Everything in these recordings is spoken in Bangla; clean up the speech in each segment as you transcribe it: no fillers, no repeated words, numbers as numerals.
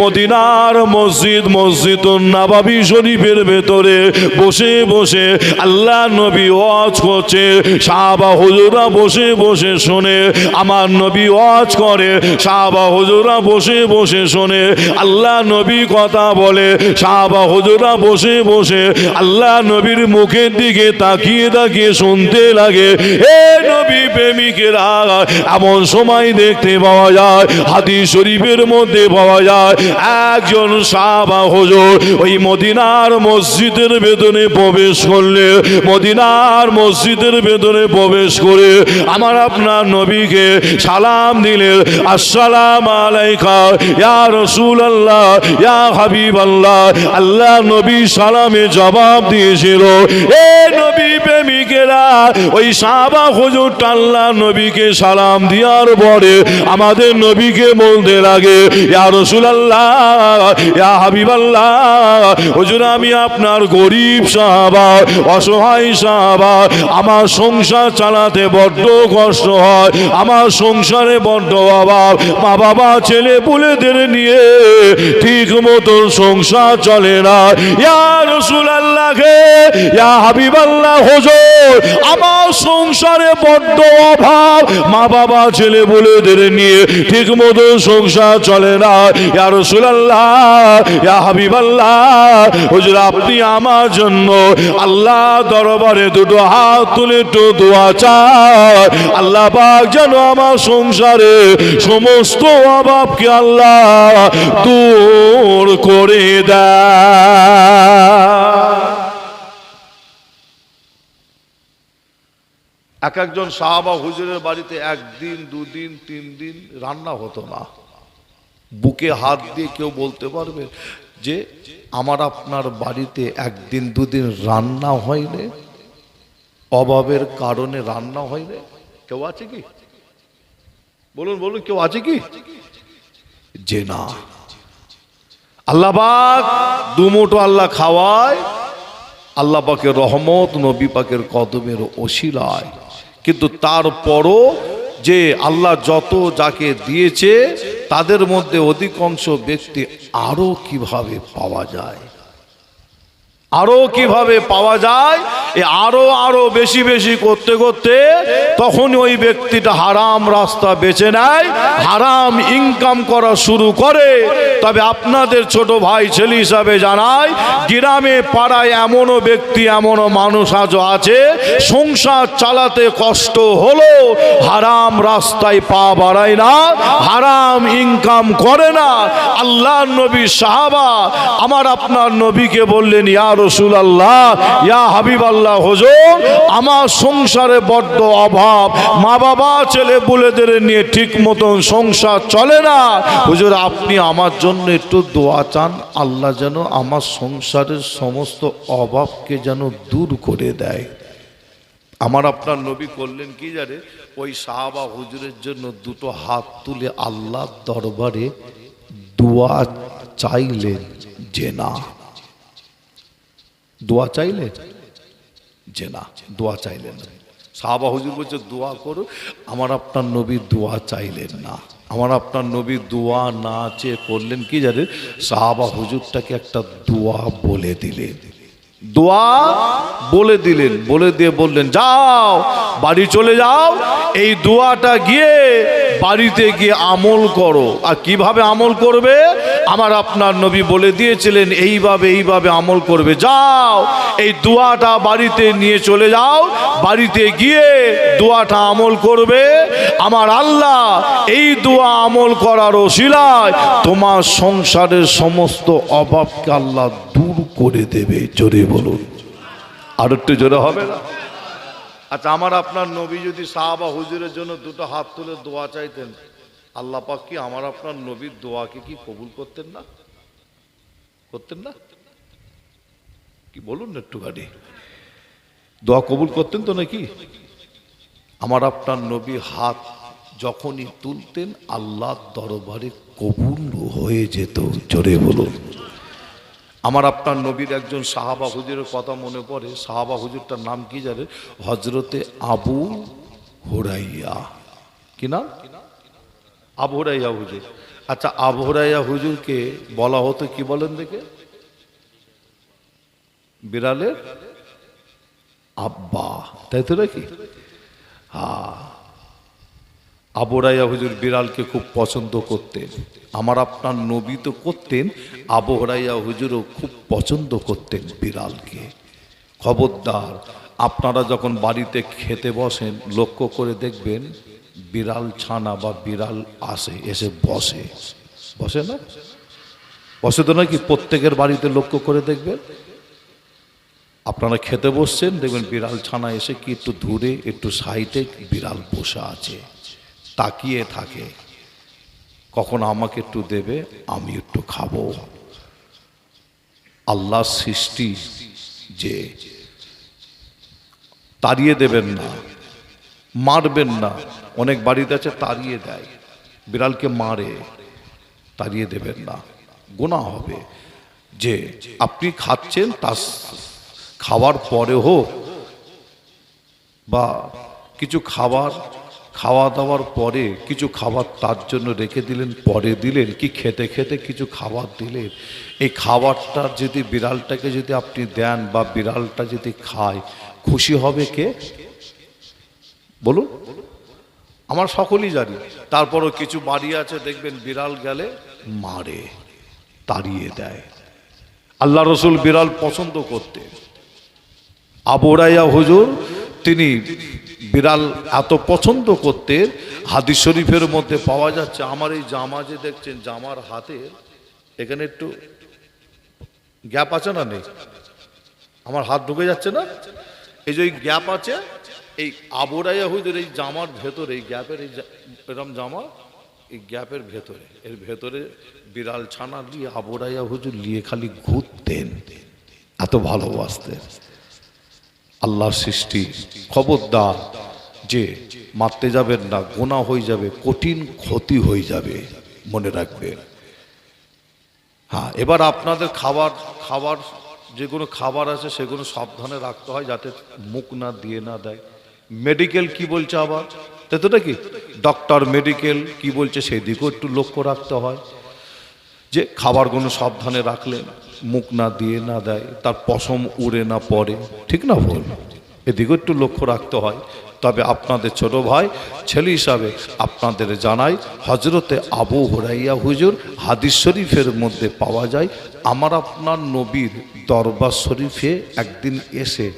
মদিনার মসজিদুন নববী শরীফের ভেতরে বসে বসে আল্লাহ নবী ওয়াজ করছে। সাহাবা হুজুররা বসে বসে শোনে, আমার নবী ওয়াজ করে, সাহাবা হুজুররা বসে বসে শোনে। আল্লাহ নবী কথা বলে, সাহাবা হুজুররা বসে বসে আল্লাহ নবীর মুখের দিকে তাকিয়ে তাকিয়ে শুনতে লাগে। হে নবী প্রেমিকেরা, এমন সময় দেখতে পাওয়া যায়, হাদিস শরীফের মধ্যে পাওয়া যায়, একজন সাহাবা হুজুর ওই মদিনার মসজিদের ভেতরে প্রবেশ করলে, মদিনার মসজিদের ভেতরে প্রবেশ করে আমার আপনার নবীকে সালাম দিলেন। আসসালামু আলাইকা ইয়া রাসূলুল্লাহ ইয়া হাবিবাল্লাহ। আল্লাহ নবী সালামে জবাব দিয়েছিল। এ নবী প্রেমিকেরা, ওই সাহাবা হুজুরটা আল্লাহ নবীকে সালাম দেওয়ার পরে আমাদের নবীকে বলতে লাগে, ইয়া রাসূলুল্লাহ ইয়া হাবিবাল্লাহ, হুজুর আমি আপনার গরিব সাহাবা, অসহায় সাহাবা, আমার সংসার চালাতে বড্ড কষ্ট হয়, আমার সংসারে বড্ড অভাব, মা বাবা ছেলে পুলেদের নিয়ে ঠিক মতো সংসার চলে না। ইয়া রাসূলুল্লাহ ইয়া হাবিবাল্লাহ, হুজুর আমার সংসারে বড্ড অভাব, মা বাবা ছেলে পুলেদের নিয়ে ঠিক মতো সংসার চলে না। ইয়া রাসূলুল্লাহ ইয়া হাবিবাল্লাহ, হুজুর আপনি আমার জন্য আল্লাহ দরবারে দুটো হাত তুলে একটু দোয়া চান, আল্লাহ পাক যেন আমার সংসারে সমস্ত অভাবকে আল্লাহ দূর করে দেয়। এক একজন সাহাবা হুজুরের বাড়িতে একদিন দুদিন তিন দিন রান্না হতো না। বুকে হাত দিয়ে কেউ বলতে পারবে যে আমার আপনার বাড়িতে একদিন দুদিন রান্না হয়নি, অভাবের কারণে রান্না হয়নি? কেউ আছে কি? বলুন বলুন, কেউ আছে কি? যে না, আল্লাহ পাক দুমুঠো আল্লাহ খাওয়ায়, আল্লাহ পাকের রহমত নবী পাকের কদমের ওসিলায়। কিন্তু তারপরও যে আল্লাহ যত যাকে দিয়েছে তাদের মধ্যে অধিকাংশ ব্যক্তি আরো কিভাবে পাওয়া যায়, আরো কিভাবে পাওয়া যায়, আরো আরো বেশি বেশি করতে করতে তখন ওই ব্যক্তিটা হারাম রাস্তা বেছে নেয়, হারাম ইনকাম করা শুরু করে। তবে আপনাদের ছোট ভাই ছেলে হিসাবে জানায়, গ্রামে পাড়ায় এমনও ব্যক্তি এমনও মানুষ আজও আছে, সংসার চালাতে কষ্ট হলো, হারাম রাস্তায় পা বাড়ায় না, হারাম ইনকাম করে না। আল্লাহ নবী সাহাবা আমার আপনার নবীকে বললেন, ইয়া রাসূলুল্লাহ ইয়া হাবিবাল্লাহ, হুজুর আমার সংসারে বড্ড অভাব, মা বাবা ছেলে পুলেদের নিয়ে ঠিক মতন সংসার চলে না, হুজুর আপনি আমার জন্য একটু দোয়া চান, আল্লাহ যেন আমার সংসারের সমস্ত অভাবকে যেন দূর করে দেয়। আমার আপনার নবী করলেন কি জানে, ওই সাহাবা হুজুরের জন্য দুটো হাত তুলে আল্লাহর দরবারে দোয়া চাইলেন। যে না, দোয়া চাইলেন, যে না দোয়া চাইলেন না। সাহাবা হুজুর বলছে দোয়া করো, আমার আপনার নবী দোয়া চাইলেন না। আমার আপনার নবী দোয়া না চেয়ে করলেন কি জানেন, সাহাবা হুজুরটাকে একটা দোয়া বলে দিলেন, দোয়া বলে দিলেন, বলে দিয়ে বললেন যাও বাড়ি চলে যাও, এই দোয়াটা গিয়ে বাড়িতে গিয়ে আমল করো। আর কিভাবে আমল করবে, আমার আপনার নবী বলে দিয়েছিলেন এইভাবে এইভাবে আমল করবে। যাও এই দোয়াটা বাড়িতে নিয়ে চলে যাও, বাড়িতে গিয়ে দোয়াটা আমল করবে, আমার আল্লাহ এই দোয়া আমল করার ওসিলায় তোমার সংসারের সমস্ত অভাবকে আল্লাহ দূর করে দেবে। জোরে বলুন, আর একটু জোরে হবে না? আচ্ছা, আমার আপনার নবী যদি সাহাবা হুজুরের জন্য দুটো হাত তুলে দোয়া চাইতেন, আল্লাহ পাক কি আমার আপনার নবীর দোয়াকে কি কবুল করতেন না? করতেন না? কি বলুন না একটুখানি, দোয়া কবুল করতেন তো নাকি? আমার আপনার নবী হাত যখনই তুলতেন আল্লাহর দরবারে কবুল হয়ে যেত। জোরে বলুন। আমার আপনার নবীর একজন সাহাবা হুজুরের কথা মনে পড়ে। সাহাবা হুজুরটার নাম কি জানেন? হজরতে আবু হুরাইয়া। কি নাম? আবু হুরাইয়া হুজুর। আচ্ছা, আবু হুরায়রা হুজুরকে বলা হতো কি বলেন দেখে? বিড়ালের আব্বা, তাই তো নাকি? হ্যাঁ, আবু হুরায়রা হুজুর বিড়ালকে খুব পছন্দ করতেন। আমার আপনার নবী তো করতেন, আবু হুরায়রা হুজুরও খুব পছন্দ করতেন বিড়ালকে। খবরদার, আপনারা যখন বাড়িতে খেতে বসেন লক্ষ্য করে দেখবেন বিড়াল ছানা বা বিড়াল আসে, এসে বসে। বসে না? বসে তো নাকি? প্রত্যেকের বাড়িতে লক্ষ্য করে দেখবেন, আপনারা খেতে বসছেন দেখবেন বিড়াল ছানা এসে কি একটু দূরে একটু সাইডে বিড়াল বসে আছে, তাকিয়ে থাকে কখন আমাকে একটু দেবে, আমি একটু খাবো। আল্লাহর সৃষ্টি যে তাড়িয়ে দেবেন না, মারবেন না। অনেক বাড়িতে আছে তাড়িয়ে দেয়, বিড়ালকে মারে, তাড়িয়ে দেবেন না, গুনাহ হবে। যে আপনি খাচ্ছেন তা খাওয়ার পরে হোক বা কিছু খাওয়া দাওয়ার পরে কিছু খাবার তার জন্য রেখে দিলেন, পরে দিলেন, কি খেতে খেতে কিছু খাবার দিলেন, এই খাবারটা যদি বিড়ালটাকে যদি আপনি দেন বা বিড়ালটা যদি খায়, খুশি হবে কে বলুন? আমার সকলেই জানি। তারপরও কিছু বাড়ি আছে দেখবেন বিড়াল গেলে মারে, তাড়িয়ে দেয়। আল্লাহ রসুল বিড়াল পছন্দ করতেন। আবু হুরায়রা হুজুর তিনি বিড়াল এত পছন্দ করতেন, হাদিস শরীফের মধ্যে পাওয়া যাচ্ছে। আমার এই জামা যে দেখছেন, জামার হাতে এখানে একটু গ্যাপ আছে না? নেই? আমার হাত ঢুকে যাচ্ছে না? এই যে গ্যাপ আছে, এই আবু হুরায়রা হুজুর এই জামার ভেতরে, এই গ্যাপের, এই এরকম জামা, এই গ্যাপের ভেতরে, এর ভেতরে বিড়াল ছানা দিয়ে আবু হুরায়রা হুজুর নিয়ে খালি ঘুরতেন, এত ভালোবাসতেন। আল্লাহর সৃষ্টি, খবরদার যে মারতে যাবেন না, গুনাহ হয়ে যাবে, কঠিন ক্ষতি হয়ে যাবে, মনে রাখবেন। হ্যাঁ, এবার আপনাদের খাবার যেগুলো খাবার আছে সেগুলো সাবধানে রাখতে হয় যাতে মুখ না দিয়ে না দেয়। মেডিকেল কি বলছে আবার, তাই তো নাকি? ডক্টর মেডিকেল কি বলছে সেই দিকেও একটু লক্ষ্য রাখতে হয়, যে খাবারগুলো সাবধানে রাখলেন, মুখ না দিয়ে না দেয়, তার পশম উড়ে না পড়ে, ঠিক না ভুল? এদিকেও একটু লক্ষ্য রাখতে হয়। তবে আপনাদের ছোট ভাই ছেলে হিসাবে আপনাদের জানাই, হজরতে আবু হুরায়রা হুজুর হাদিস শরীফের মধ্যে পাওয়া যায়, আমার আপনার নবীর দরবার শরীফে একদিন এসে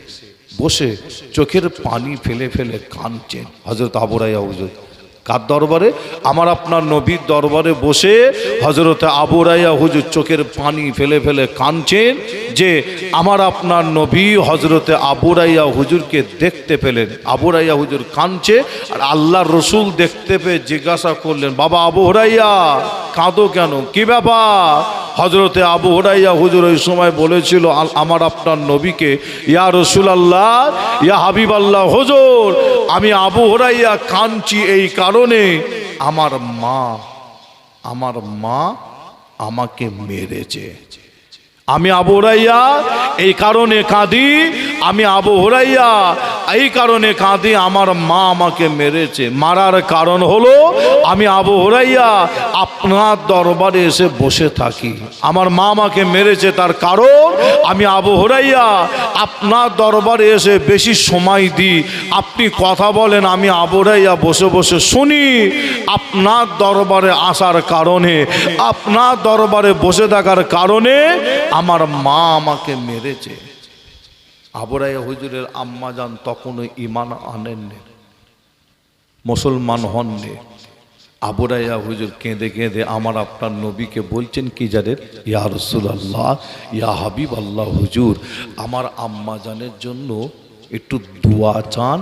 বসে চোখের পানি ফেলে ফেলে কাঁদছেন হজরত আবু হুরায়রা হুজুর। কার দরবারে? আমার আপনার নবীর দরবারে বসে হজরতে আবু হুরায়রা হুজুর চোখের পানি ফেলে ফেলে কাঁদছেন যে আমার আপনার নবী হজরতে আবু হুরায়রা হুজুরকে দেখতে পেলেন। আবু হুরায়রা হুজুর কাঁদছে, আর আল্লাহর রসুল দেখতে পেয়ে জিজ্ঞাসা করলেন, বাবা আবু হুরায়রা কাঁদো কেন, কি ব্যাপার? হজরতে আবু হুরায়রা হুজুর ওই সময় বলেছিল আমার আপনার নবীকে, ইয়া রাসূলুল্লাহ, ইয়া হাবিবাল্লাহ হুজুর, আমি আবু হুরায়রা কাঁদছি এই কারণে আমার মা আমাকে মেরেছে। আমি আবু হুরায়রা এই কারণে কাঁদি, আমি আবু হুরায়রা এই কারণে কাঁদি, আমার মা আমাকে মেরেছে। মারার কারণ হলো আমি আবু হুরায়রা আপনার দরবারে এসে বসে থাকি, আমার মা আমাকে মেরেছে তার কারণ আমি আবু হুরায়রা আপনার দরবারে এসে বেশি সময় দিই, আপনি কথা বলেন, আমি আবু হুরায়রা বসে বসে শুনি। আপনার দরবারে আসার কারণে, আপনার দরবারে বসে থাকার কারণে আমার মা আমাকে মেরেছে। আবু হুরায়রা হুজুরের আম্মা জান তখনও ঈমান আনেননি, মুসলমান হননি। আবু হুরায়রা হুজুর কেঁদে কেঁদে আমার আপনার নবীকে বলছেন কি জানেন? ইয়া রাসূলুল্লাহ, ইয়া হাবিবাল্লাহ হুজুর, আমার আম্মা জানের জন্য একটু দোয়া চান,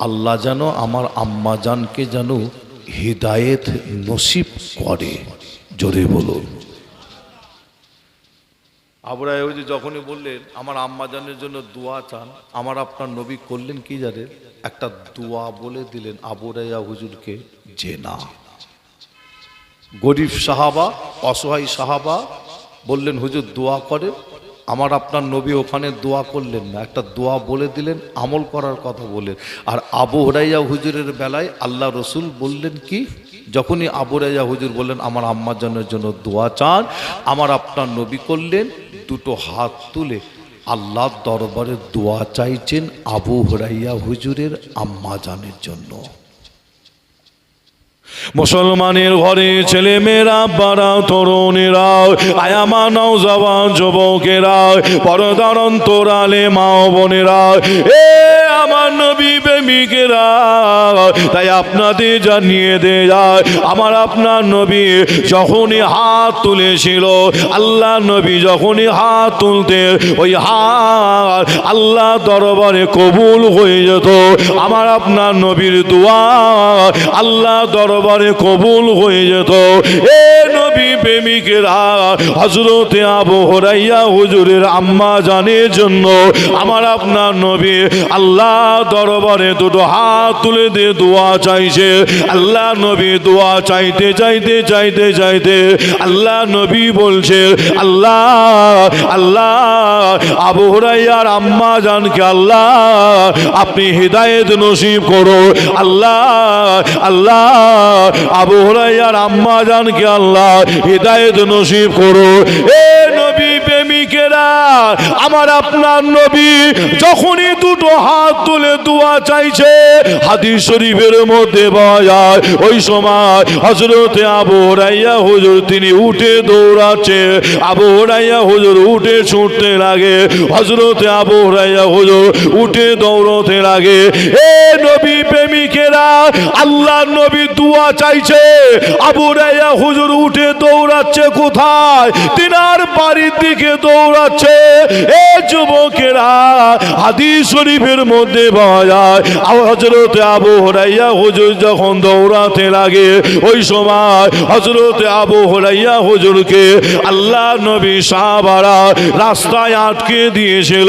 আল্লাহ যেন আমার আম্মা জানকে যেন হিদায়েত নসিব করে। জোরে বলুন। আবু হুরায়রা হুজুর যখনই বললেন আমার আম্মা জানের জন্য দোয়া চান, আমার আপনার নবী করলেন কি জানেন? একটা দোয়া বলে দিলেন আবু হুরায়রা হুজুরকে, যে না, গরিব সাহাবা, অসহায় সাহাবা বললেন হুজুর দোয়া করে, আমার আপনার নবী ওখানে দোয়া করলেন না, একটা দোয়া বলে দিলেন, আমল করার কথা বললেন। আর আবু হুরায়রা হুজুরের বেলায় আল্লাহ রসুল বললেন কি, যখনই আবু রাইয়া হুজুর বললেন আমার আম্মাজানের জন্য দোয়া চান, আমার আপনার নবী করলেন দুটো হাত তুলে আল্লাহর দরবারে দোয়া চাইছেন আবু হুরাইরা হুজুরের আম্মাজানের জন্য। মুসলমানের ঘরে ছেলে মেয়েরা, বাড়া তরুণেরা, আয়ামা নওজওয়ান যুবকেরা, পর্দার অন্তরালে মা বোনেরা, এ আমার নবী প্রেমিকেরা, তাই আপনাদের জানিয়ে দে যায় আমার আপনার নবী যখনই হাত তুলেছিল, আল্লাহ নবী যখনই হাত তুলতে ওই হাত আল্লাহ দরবারে কবুল হয়ে যেত। আমার আপনার নবীর দোয়া আল্লাহ দরবারে কবুল হয়ে যেত। এ নবী প্রেমিকেরা, হযরতে আবু হুরাইরা হুজুরের আম্মা জানের জন্য আমার আপনার নবী আল্লাহ দরবারে দুটো হাত তুলে দিয়ে দোয়া চাইছে। আল্লাহ নবী দোয়া চাইতে চাইতে চাইতে চাইতে আল্লাহ নবী বলছে, আল্লাহ আল্লাহ আবু হুরাইরার আম্মা জানকে আল্লাহ আপনি হিদায়েত নসিব করো। আল্লাহ আল্লাহ আবু হুরাইরার আম্মা জানকে আল্লাহ হিদায়েত নসিব করো। এ নবী প্রেমিকেরা, আমার আপনার নবী যখনই দুটো হাত তুলে দোয়া চাইছে, হাদিস শরীফের মধ্যে পাওয়া যায় ওই সময় হযরতে আবু হুরাইরা হুজুর তিনি উঠে দৌড়াচ্ছে। আবু হুরাইরা হুজুর উঠে ছুটতে লাগে, হযরতে আবু হুরাইরা হুজুর উঠে দৌড়তে লাগে। এ নবী প্রেমিকেরা, আল্লাহ নবী দোয়া চাইছে, আবু হুরাইরা হুজুর উঠে দৌড়াচ্ছে কোথায়? তিনার বাড়ির দিকে দৌড়াচ্ছে। এ যুবকেরা, হাদিস শরীফের মধ্যে পাওয়া যায় হযরতে আবু হুরাইরা হুজুর যখন দৌড়াতে লাগে ওই সময় হযরতে আবু হুরাইরা হুজুরকে আল্লাহ নবী সাহাবারা রাস্তায় আটকে দিয়েছিল।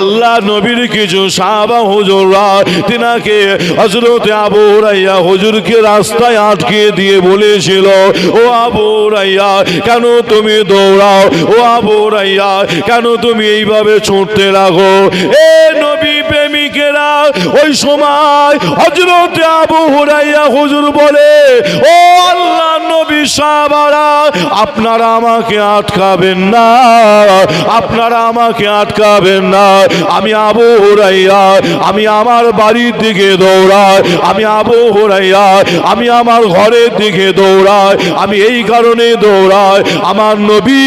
আল্লাহ নবীর কিছু সাহাবা হুজুররা তিনাকে হযরতে আবু হুরাইরা হুজুরকে রাস্তায় আটকে দিয়ে বলেছিল, ও আবু হুরাইরা কেন তুমি দৌড়াও? ও আবু হুরাইরা কেন তুমি এইভাবে ছুটতে লাগো? এ নবী প্রেমিকেরা, ওই সময় হযরতে আবু হুরাইরা হুজুর বলে, ও আল্লাহ নবী সাহাবারা আপনারা আমাকে আটকাবেন না, আপনারা আমাকে আটকাবেন না। আমি আবু হুরাইরা আমি আমার বাড়ির দিকে দৌড়াই, আমি আবু হুরাইরা আমি আমার ঘরের দিকে দৌড়াই। আমি এই কারণে দৌড়াই, আমার নবী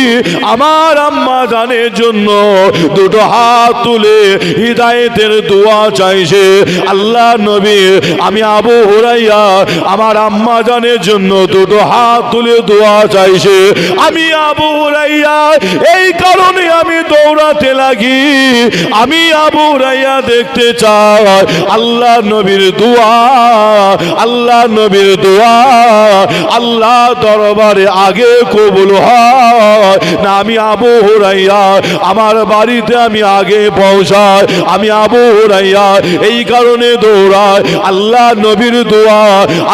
আমার আম্মা জানের জন্য দুটো হাত তুলে হিদায়েতের দোয়া চাইছে। আল্লাহ নবী আমি আবু হুরাইরা আমার আম্মা জানের জন্য দুটো হাত তুলে দোয়া চাইছে। আমি আবু হুরাইরা এই কারণে আমি দৌড়াতে লাগি, আমি আবু হুরাইরা দেখতে চাই আল্লাহ নবীর দোয়া, আল্লাহ নবীর দোয়া আল্লাহ দরবারে আগে কবুল হয় না। আমি আবু হুরাইরা আমার বাড়িতে আমি আগে পৌঁছাই, আমি আবু হুরাইরা এই কারণে দৌড়াই আল্লাহ নবীর দোয়া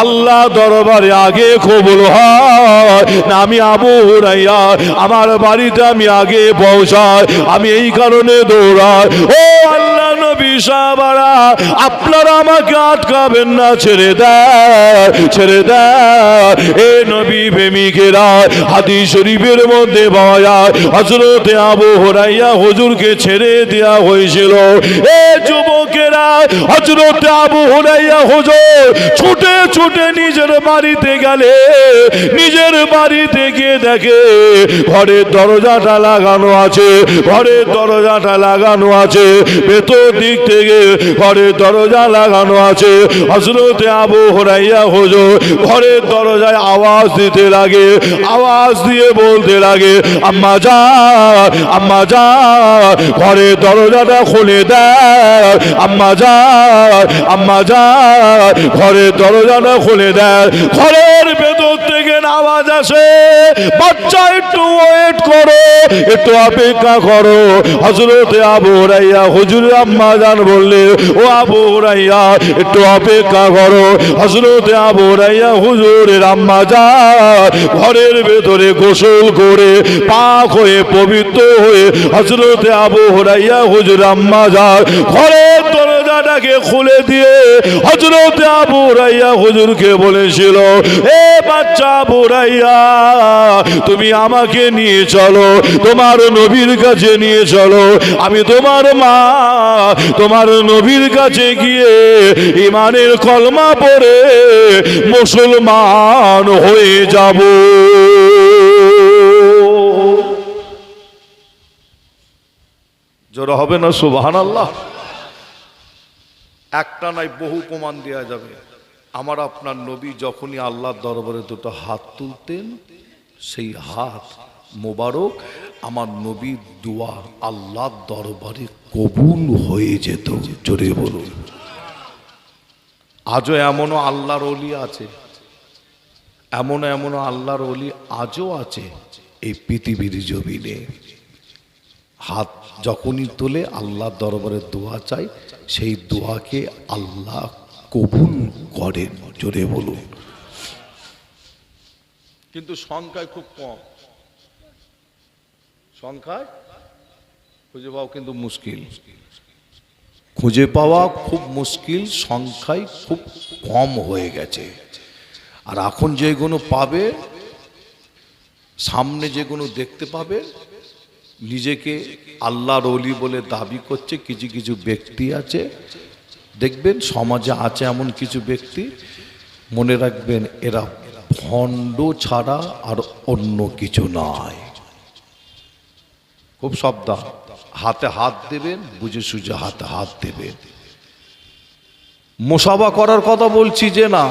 আল্লাহ দরবারে আগে কবুল হয় না। আমি আবু হুরাইরা আমার বাড়িতে আমি আগে পৌঁছাই, আমি এই কারণে দৌড়াই। ও আল্লাহ নবী সাহাবারা আপনারা আমাকে আটকাবেন না, ছেড়ে দেয় ছেড়ে দেয়। এ নবী প্রেমিকেরা, হাদিস শরীফের মধ্যে পাওয়া যায় হযরতে আবু হুরাইরা হুজুরকে ছেড়ে দেওয়া হয়েছিল। এ যুবকেরা, হযরতে আবু হুরাইরা হুজুর ছুটে ছুটে নিজের বাড়িতে গেলে, নিজের বাড়িতে গিয়ে দেখে ঘরের দরজাটা লাগানো আছে, ঘরের দরজাটা লাগানো আছে, ভেতর দিক থেকে ঘরের দরজা লাগানো আছে। হযরতে আবু হুরাইরা হুজুর ঘরের দরজায় আওয়াজ দিতে লাগে, আওয়াজ দিয়ে বলতে লাগে, আম্মা জান আম্মা জান ঘরের দরজাটা খুলে দেয়, আম্মা জান আম্মা জান ঘরের দরজাটা খুলে দেয়। ঘরের ভেতর থেকে আওয়াজ আসে, বাচ্চা একটু ওয়েট করো, একটু অপেক্ষা করো। হযরতে আবু হুরাইরা হুজুর আম্মা জান বললে, ও আবু হুরাইরা একটু অপেক্ষা করো। হযরতে আবু হুরাইরা হুজুরের আম্মা জান ঘরের ভেতরে গোসল করে পাক হয়ে পবিত্র হয়ে হযরতে আবু হুরাইরা হুজুর আম্মা জান ঘরের দরজা পর্দাটাকে খুলে দিয়ে হযরত আবু হুরায়রা হুজুরকে বলেছিল, এ বাচ্চা আবু হুরায়রা, তুমি আমাকে নিয়ে চলো, তোমার নবীর কাছে নিয়ে চলো, আমি তোমার মা তোমার নবীর কাছে গিয়ে ঈমানের কলমা পড়ে মুসলমান হয়ে যাব। জোরে হবে না সুবহানাল্লাহ? একটা নাই, বহু প্রমাণ দেওয়া যাবে। আমার আপনার নবী যখনই আল্লাহর দরবারে দুটো হাত তুলতেন, সেই হাত মোবারক আমার নবীর দোয়া আল্লাহর দরবারে কবুল হয়ে যেত। জোরে বলুন। আজও এমনও আল্লাহর ওলি আছে, এমনও আল্লাহর ওলি আজও আছে এই পৃথিবীর জমিনে। হাত যখনই তোলে আল্লাহর দরবারে দোয়া চাই, সেই দোয়াকে আল্লাহ কবুল করেন। জোরে বলুন। কিন্তু সংখ্যায় খুব কম, সংখ্যায় খুঁজে পাওয়া কিন্তু মুশকিল, খুঁজে পাওয়া খুব মুশকিল, সংখ্যায় খুব কম হয়ে গেছে। আর এখন যেগুলো পাবে, সামনে যেগুলো দেখতে পাবে, নিজেকে আল্লাহর ওলি বলে দাবি করছে কিছু কিছু ব্যক্তি আছে, দেখবেন সমাজে আছে এমন কিছু ব্যক্তি, মনে রাখবেন এরা ভণ্ড ছাড়া আর অন্য কিছু নয়। খুব সাবধান, হাতে হাত দেবেন বুঝে সুঝে হাতে হাত দেবেন। মুসাফা করার কথা বলছি যে না,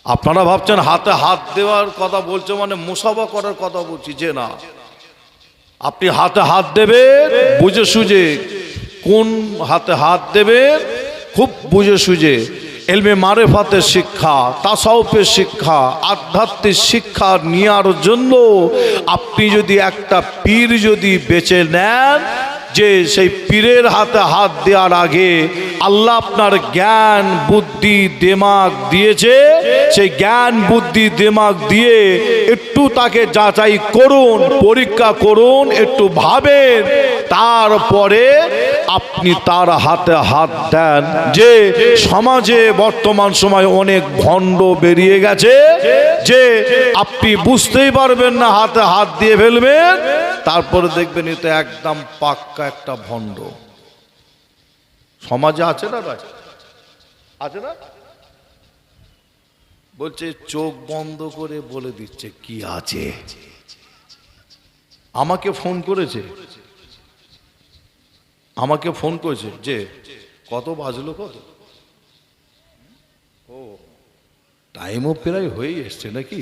আপনারা ভাবছেন হাতে হাত দেওয়ার কথা বলছে মানে মুসাফা করার কথা বলছি, যে না। আপনি হাতে হাত দেবেন বুঝে সুঝে, কোন হাতে হাত দেবেন খুব বুঝে সুঝে। ইলমে মারিফাতের শিক্ষা, তাসাউফের শিক্ষা, আধ্যাত্মিক শিক্ষা নেওয়ার জন্য আপনি যদি একটা পীর যদি বেছে নেন, যে সেই পীরের হাতে হাত দেওয়ার আগে আল্লাহ আপনার জ্ঞান বুদ্ধি দিমাগ দিয়েছে, সেই জ্ঞান বুদ্ধি দিমাগ দিয়ে একটু তাকে যাচাই করুন, পরীক্ষা করুন, একটু ভাবেন, তারপরে আপনি তার হাতে হাত দেন। যে সমাজে বর্তমান সময় অনেক ভণ্ড বেরিয়ে গেছে, যে আপনি বুঝতেই পারবেন না, হাতে হাত দিয়ে ফেলবেন, তারপরে দেখবেন এটা একদম পাক্কা একটা ভণ্ড। সমাজে আছে না ভাই, আছে না? বলছে চোখ বন্ধ করে বলে দিচ্ছে কি আছে। আমাকে ফোন করেছে, যে কত বাজলো, কত ও টাইমও প্রায় হয়ে এসছে নাকি,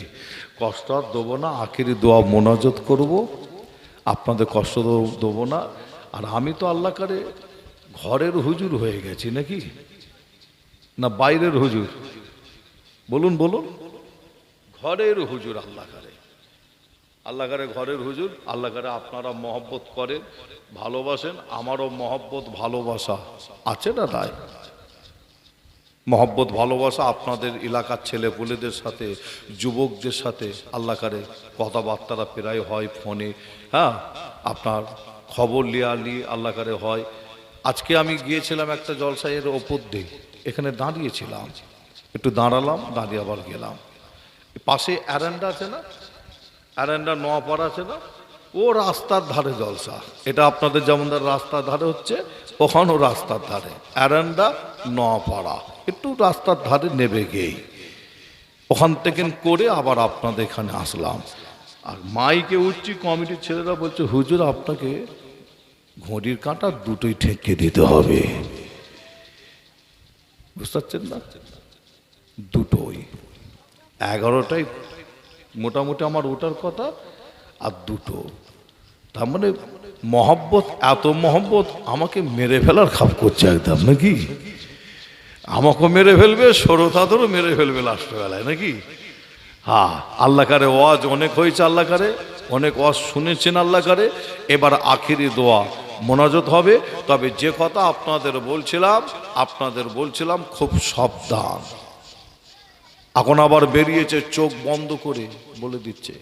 কষ্ট আর দেবো না, আখেরি দোয়া মোনাজাত করব, আপনাদের কষ্ট দেবো না। আর আমি তো আল্লাহ করে ঘরের হুজুর হয়ে গেছি নাকি, না বাইরের হুজুর? বলুন বলুন। ঘরের হুজুর আল্লাহ করে ঘরের হুজুর। আল্লাহ করে আপনারা মহব্বত করেন, ভালোবাসেন, আমারও মহব্বত ভালোবাসা আছে না? তাই মহব্বত ভালোবাসা আপনাদের এলাকার ছেলেপুলেদের সাথে, যুবকদের সাথে আল্লাহ করে কথাবার্তারা প্রায় হয় ফোনে, হ্যাঁ, আপনার খবর লিয়ালি আল্লাহ করে হয়। আজকে আমি গিয়েছিলাম একটা জলসাইয়ের ওপর দিয়ে, এখানে দাঁড়িয়েছিলাম, একটু দাঁড়ালাম, দাঁড়িয়ে আবার গেলাম। পাশে অ্যারেন্ডা আছে না, অ্যারেন্ডা নোয়াপাড়া আছে না, ও রাস্তার ধারে জলসা। এটা আপনাদের যেমন রাস্তার ধারে হচ্ছে, ওখানেও রাস্তার ধারে, অ্যারেন্ডা নোয়াপাড়া, একটু রাস্তার ধারে নেবে গিয়েই ওখান থেকে করে আবার আপনাদের এখানে আসলাম। আর মাইকে উঠছি, কমিটির ছেলেরা বলছে হুজুর আপনাকে ঘড়ির কাঁটা দুটোই ঠেকে দিতে হবে। বুঝতে পারছেন না? দুটোই, 11টায় মোটামুটি আমার ওঠার কথা, আর দুটো। তার মানে মহব্বত, এত মহব্বত আমাকে মেরে ফেলার খাপ করছে একদম নাকি, আমাকেও মেরে ফেলবে, শ্রোতাদেরও মেরে ফেলবে লাস্ট বেলায় নাকি। হ্যাঁ, আল্লাহ কারে ওয়াজ অনেক হয়েছে, আল্লাহ কারে অনেক ওয়াজ শুনেছেন আল্লাহ কারে। এবার আখিরি দোয়া মোনাজাত হবে। তবে যে কথা আপনাদের বলছিলাম খুব সাবধান। এখন আবার বেরিয়েছে চোখ বন্ধ করে বলে দিচ্ছে।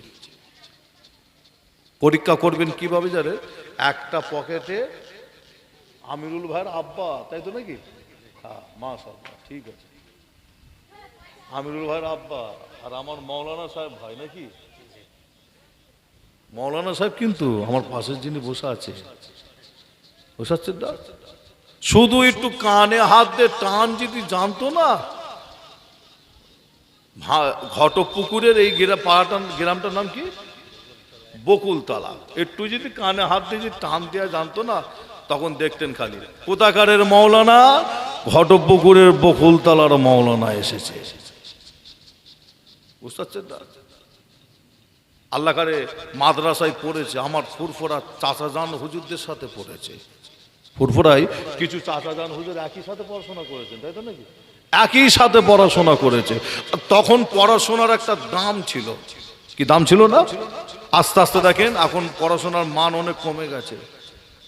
পরীক্ষা করবেন কিভাবে জানেন? একটা পকেটে আমিরুল ভাইয়ের আব্বা, তাই তো নাকি? হ্যাঁ, মাশাআল্লাহ, ঠিক আছে। আমিরুল ভাইয়ের আব্বা আর আমার মৌলানা সাহেব ভাই নাকি? মৌলানা সাহেব কিন্তু আমার পাশের যিনি বসে আছে, বসাচ্ছেন না, শুধু একটু কানে হাত দিয়ে টান যদি জানতো না, ঘটপুকুরের এই গ্রামটার নাম কি? বকুলতলা। একটু যদি কানে হাত দিয়ে যদি টান দেওয়া জানতো না, তখন দেখতেন খালি কোথাকারের মৌলানা, ঘটপুকুরের বকুলতলার মৌলানা এসেছে। বুঝতে পারছেন না? আল্লাহ করে মাদ্রাসায় পড়েছে, আমার ফুরফুরা চাচাজান হুজুরদের সাথে পড়েছে। ফুরফুরায় কিছু চাচাজান হুজুর একই সাথে পড়াশোনা করেছেন, তাই তো নাকি? একই সাথে পড়াশোনা করেছে। তখন পড়াশোনার একটা দাম ছিল, কি দাম ছিল না? আস্তে আস্তে দেখেন এখন পড়াশোনার মান অনেক কমে গেছে।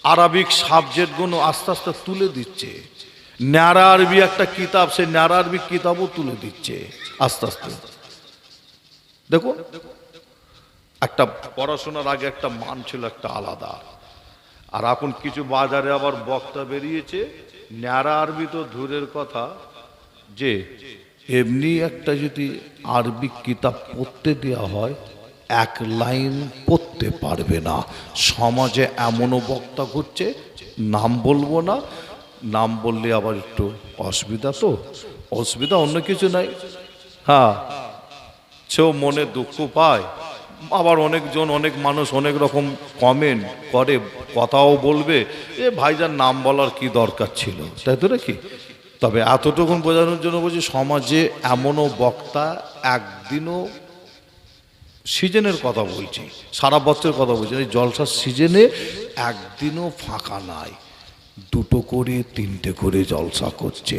আরবিক সাবজেক্টগুলো আস্তে আস্তে তুলে দিচ্ছে। ন্যাড়া আরবি একটা কিতাব, সেই ন্যাড়া আরবি কিতাবও তুলে দিচ্ছে আস্তে আস্তে। দেখুন, একটা পড়াশোনার আগে একটা মান ছিল একটা আলাদা, আর এখন কিছু বাজারে আবার বক্তা বেরিয়েছে, ন্যাড়া আরবি তো দূরের কথা, যে এমনি একটা যদি আরবি কিতাব পড়তে দেওয়া হয়, এক লাইন পড়তে পারবে না। সমাজে এমনও বক্তা ঘুরছে, নাম বলবো না, নাম বললে আবার একটু অসুবিধা, তো অসুবিধা অন্য কিছু নাই। হ্যাঁ, সেও মনে দুঃখ পায়, আবার অনেকজন অনেক মানুষ অনেক রকম কমেন্ট করে, কথাও বলবে, এ ভাইজান নাম বলার কি দরকার ছিল, তাই তো নাকি? তবে এতটুকু বোঝানোর জন্য বলছি, সমাজে এমনও বক্তা, একদিনও সিজনের কথা বলছি, সারা বছর কথা বলছি, এই জলসার সিজনে একদিনও ফাঁকা নাই, দুটো করে তিনটে করে জলসা করছে।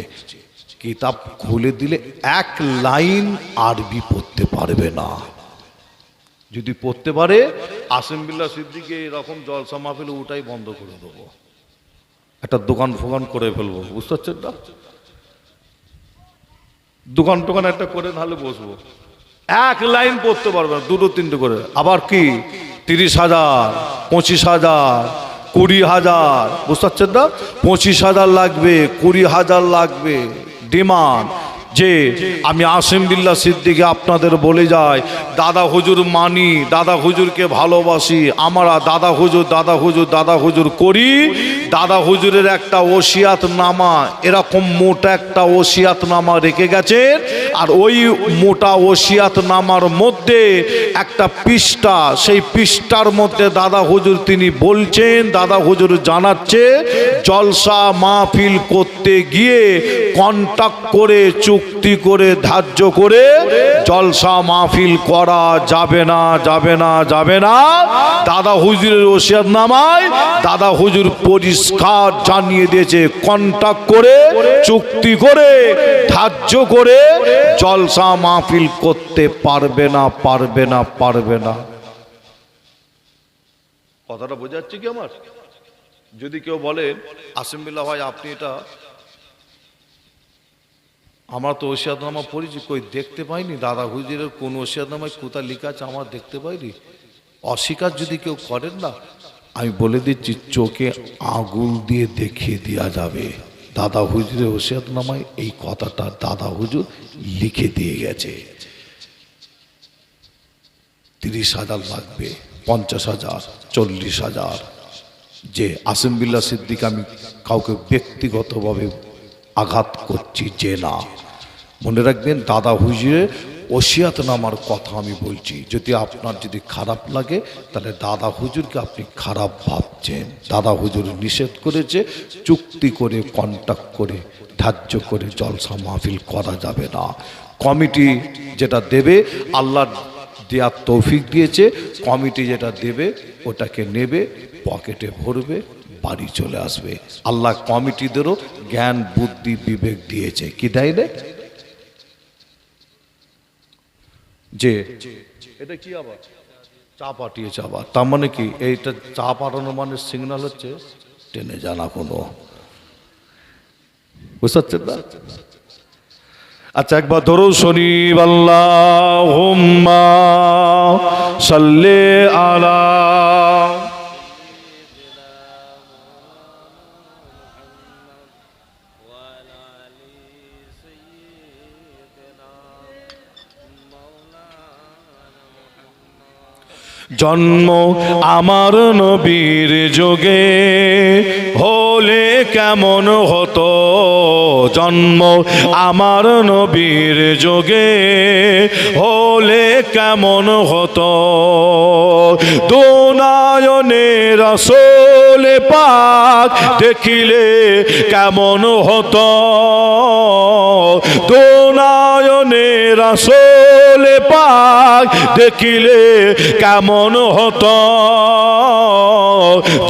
কিতাব খুলে দিলে এক লাইন আরবি পড়তে পারবে না। যদি পড়তে পারে, আসিম বিল্লাহ সিদ্দিকে এরকম জলসা মাহফিল ওটাই বন্ধ করে দেবো, একটা দোকান ফোকান করে ফেলবো। বুঝতে পারছেন না? দোকান টোকান একটা করে নাহলে বসবো, এক লাইন পড়তে পারবে না, দুটো তিনটে করে। আবার কি 30,000, 25,000, 20,000, বুঝতে পারছেন না? 25,000 লাগবে, 20,000 লাগবে ডিমান্ড। যে আমি আসিম বিল্লাহ সিদ্দিকে আপনাদের বলে যাই, দাদা হুজুর মানি, দাদা হুজুরকে ভালোবাসি, আমরা দাদা হুজুর দাদা হুজুর দাদা হুজুর করি। দাদা হুজুরের একটা ওসিয়াত নামা, এরকম মোটা একটা ওসিয়াত নামা রেখে গেছেন, আর ওই মোটা ওসিয়াত নামার মধ্যে একটা পৃষ্ঠা, সেই পৃষ্ঠার মধ্যে দাদা হুজুর তিনি বলছেন, দাদা হুজুর জানাচ্ছে, জলসা মাহফিল করতে গিয়ে কন্টাক্ট করে, চুক্তি করে, ধার্য করে জলসা মাহফিল করা যাবে না, যাবে না, যাবে না। দাদা হুজুরের ওসিয়াত নামায় দাদা হুজুর পরিষ্কার জানিয়ে দিয়েছে, কন্টাক্ট করে, চুক্তি করে, ধার্য করে জলসা মাহফিল করতে পারবে না, পারবে না, পারবে না। কথাটা বোঝাচ্ছে কি আমার? যদি কেউ বলেন আসিম বিল্লাহ ভাই আপনি এটা, আমরা তো ওসিয়াতনামা পড়েছি, কই দেখতে পাইনি দাদা হুজুরের কোন ওসিয়াতনামায় কোথা লেখা আছে আমার দেখতে পাইনি। অস্বীকার যদি কেউ করেন না, আমি বলে দিচ্ছি, চোখে আঙুল দিয়ে দেখিয়ে দেওয়া যাবে, দাদা হুজুরের ওসিয়াতনামায় এই কথাটা দাদা হুজুর লিখে দিয়ে গেছে। 30,000 লাগবে, 50,000, 40,000। যে আসিম বিল্লাহ সিদ্দিক আমি কাউকে ব্যক্তিগতভাবে আঘাত করছি যে না, মনে রাখবেন দাদা হুজুরের ওসিয়াতনামার কথা আমি বলছি। যদি আপনার যদি খারাপ লাগে, তাহলে দাদা হুজুরকে আপনি খারাপ ভাবছেন। দাদা হুজুর নিষেধ করেছে, চুক্তি করে, কন্টাক্ট করে, ধার্য করে জলসা মাহফিল করা যাবে না। কমিটি যেটা দেবে, আল্লাহ দেওয়ার তৌফিক দিয়েছে, কমিটি যেটা দেবে ওটাকে নেবে, পকেটে ভরবে, বাড়ি চলে আসবে। আল্লাহ কমিটিদেরও জ্ঞান বুদ্ধি বিবেক দিয়েছে, কি দেয় না? যে এটা কি আবার চা পাঠিয়েছে, আবার তার মানে কি এইটা চা পাঠানো মানে সিগন্যাল হচ্ছে টেনে জানা কোনো, বুঝতে পারছেন না? আচ্ছা একবার ধরো শরীফ, আল্লাহুম্মা সাল্লি আলা জন্ম আমার নবীর যোগে হলে কেমন হতো, জন্ম আমার নবীর যোগে হলে কেমন হতো। দুনয়নে রাসূল পাক দেখিলে কেমন হতো, দুনয়নে রাসূল পাক দেখিলে কেমন হতো।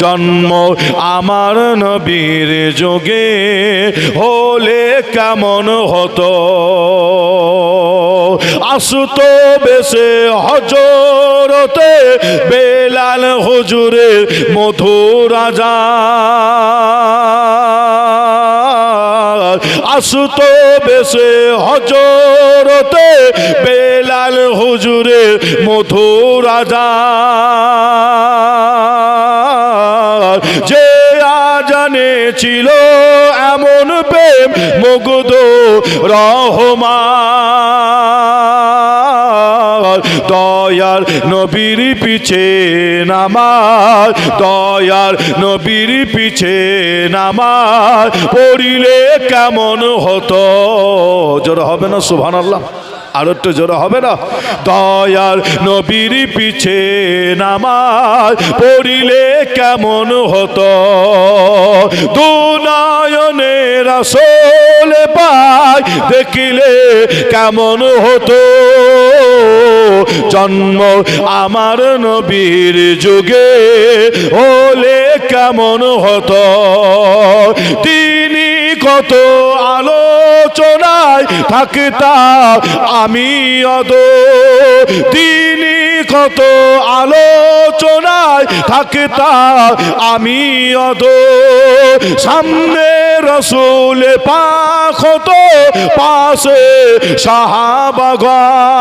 জন্ম আমার নবীর যোগে হলে কেমন হতো। আসতো বেশে হজরতে বেলাল হুজুরের মধুর আযান, আসতো বেশে হজরতে বেলাল হুজুরের মধুর আযান। যে আজানে ছিল এমন প্রেম মুগ্ধ রহমান, দয়ার নবীর পিছে নামাজ, দয়ার নবীর পিছে নামাজ পড়িলে কেমন হতো। জোর হবে না সুবহানাল্লাহ? আর একটু জোরে হবে না? দয়ার নবীর পিছে নামাজ পড়িলে কেমন হতো। দুনয়নে রাসূল পাক দেখিলে কেমন হতো। জন্ম আমার নবীর যুগে হলে কেমন হতো। তিনি কত আলোচনায় থাকতাম আমি অদ, তিনি কত আলোচনায় থাকতাম আমি অদ। সামনে রাসূল পাক হতো, পাশে সাহাবাগণ।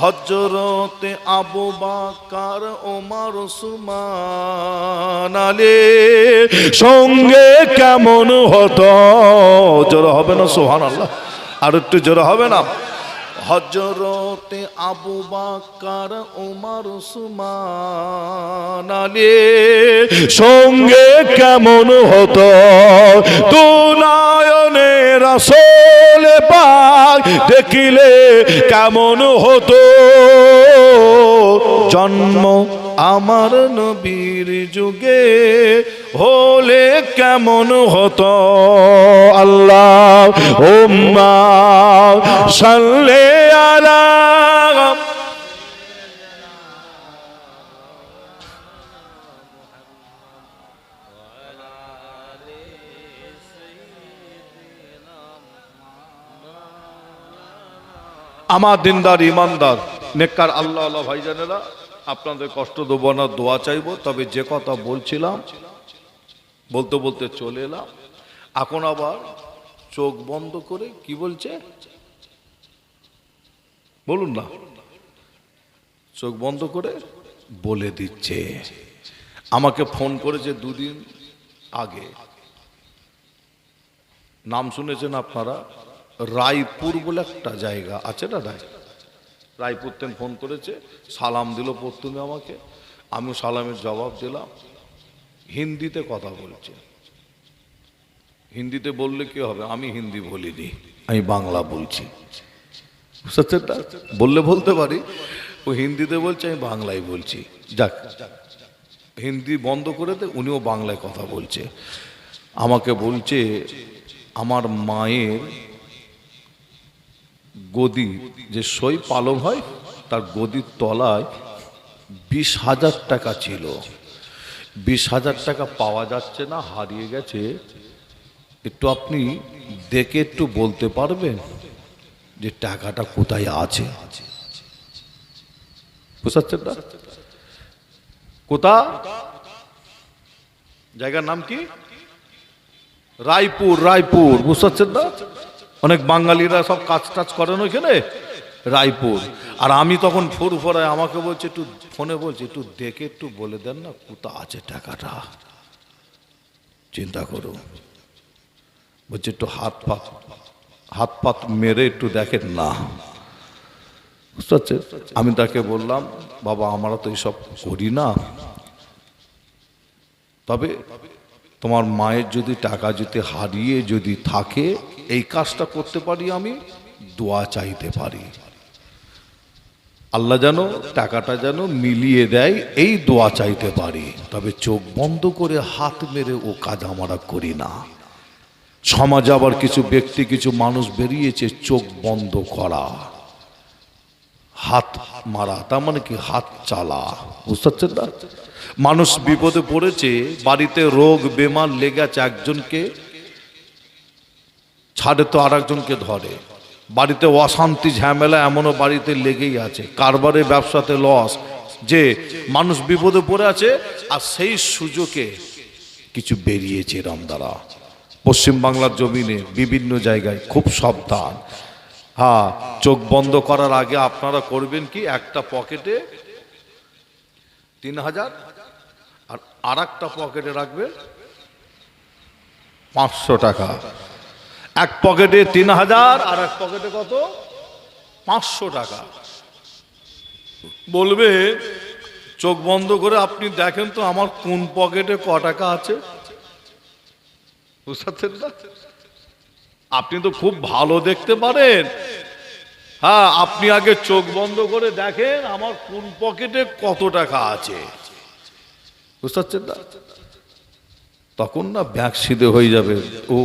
হযরতে আবু বকর ওমর উসমান আলী সঙ্গে কেমন হতো। জোরে হবে না সুবহানাল্লাহ? আর একটু জোরে হবে না? হযরতে আবু বকর ওমর উসমান আলী সঙ্গে কেমন হতো। দুনয়নে রাসূল পাক দেখিলে কেমন হতো। জন্ম আমার নবীর যুগে হলে কেমন হতো। আল্লাহুম্মা সাল্লি আলা আমার দিনদার ইমানদার নেককার আল্লাহ আল্লাহ ভাইজানেরা, আপনাদের কষ্ট দেবো না, দোয়া চাইবো। তবে যে কথা বলছিলাম বলতে বলতে চলে এলাম। এখন আবার চোখ বন্ধ করে কি বলছে বলুন না, চোখ বন্ধ করে বলে দিচ্ছে। আমাকে ফোন করেছে দুদিন আগে, নাম শুনেছেন আপনারা, রায়পুর বলে একটা জায়গা আছে না, রায়পুর থেকে ফোন করেছে, সালাম দিল প্রথমে আমাকে, আমি সালামের জবাব দিলাম। হিন্দিতে কথা বলছে। হিন্দিতে বললে কি হবে, আমি হিন্দি বলিনি, আমি বাংলা বলছি। বললে বলতে পারি, ও হিন্দিতে বলছে, আমি বাংলায় বলছি। যাক, হিন্দি বন্ধ করে দে, উনিও বাংলায় কথা বলছে। আমাকে বলছে আমার মায়ের গদি যে সই পালং হয়, তার গদির তলায় 20,000 টাকা ছিল। 20,000 টাকা পাওয়া যাচ্ছে না, হারিয়ে গেছে। একটু আপনি দেখে একটু বলতে পারবেন যে টাকাটা কোথায় আছে? বুঝতে না? কোথা জায়গার নাম কি? রায়পুর। রায়পুর বুঝতে না? অনেক বাঙালিরা সব কাজ টাজ করেন ওইখানে, রায়পুর। আর আমি তখন ফুরফুরায়, আমাকে বলছে একটু ফোনে বলছে একটু দেখে একটু বলে দেন না কোথা আছে টাকাটা। চিন্তা করো, বলছে একটু হাত পাত মেরে একটু দেখেন না। বুঝতে পারছেন? আমি তাকে বললাম, বাবা আমরা তো এইসব করি না, তবে তোমার মায়ের যদি টাকা যদি হারিয়ে যদি থাকে, এই কাজটা করতে পারি, আমি দোয়া চাইতে পারি, আল্লাহ যেন টাকাটা যেন মিলিয়ে দেয়, এই দোয়া চাইতে পারি। তবে চোখ বন্ধ করে হাত মেরে ও কাজ আমরা করি না। সমাজে আবার কিছু ব্যক্তি কিছু মানুষ বেরিয়েছে চোখ বন্ধ করা, হাত মারা, তার মানে কি হাত চালা, বুঝতে পারছেন না? মানুষ বিপদে পড়েছে, বাড়িতে রোগ বেমার লেগেছে, একজনকে ছাড়ে তো আর একজনকে ধরে, বাড়িতে অশান্তি ঝামেলা এমনও বাড়িতে লেগেই আছে, কারবারে ব্যবসাতে লস, যে মানুষ বিপদে পড়ে আছে, আর সেই সুযোগে কিছু বেরিয়েছে এরম দ্বারা। পশ্চিমবাংলার জমিনে বিভিন্ন জায়গায় খুব সাবধান। হ্যাঁ, চোখ বন্ধ করার আগে আপনারা করবেন কি, একটা পকেটে 3000 আর একটা পকেটে রাখবেন 500 টাকা। এক পকেটে 3000 আর এক পকেটে কত? 500 টাকা। বলবে চোখ বন্ধ করে আপনি দেখেন তো আমার কোন পকেটে ক টাকা আছে, বুঝতে পারছেন না? আপনি তো খুব ভালো দেখতে পারেন। হ্যাঁ, আপনি আগে চোখ বন্ধ করে দেখেন আমার কোন পকেটে কত টাকা আছে, বুঝতে পারছেন না? তখন না ব্যাগ সিধে হয়ে যাবে, ও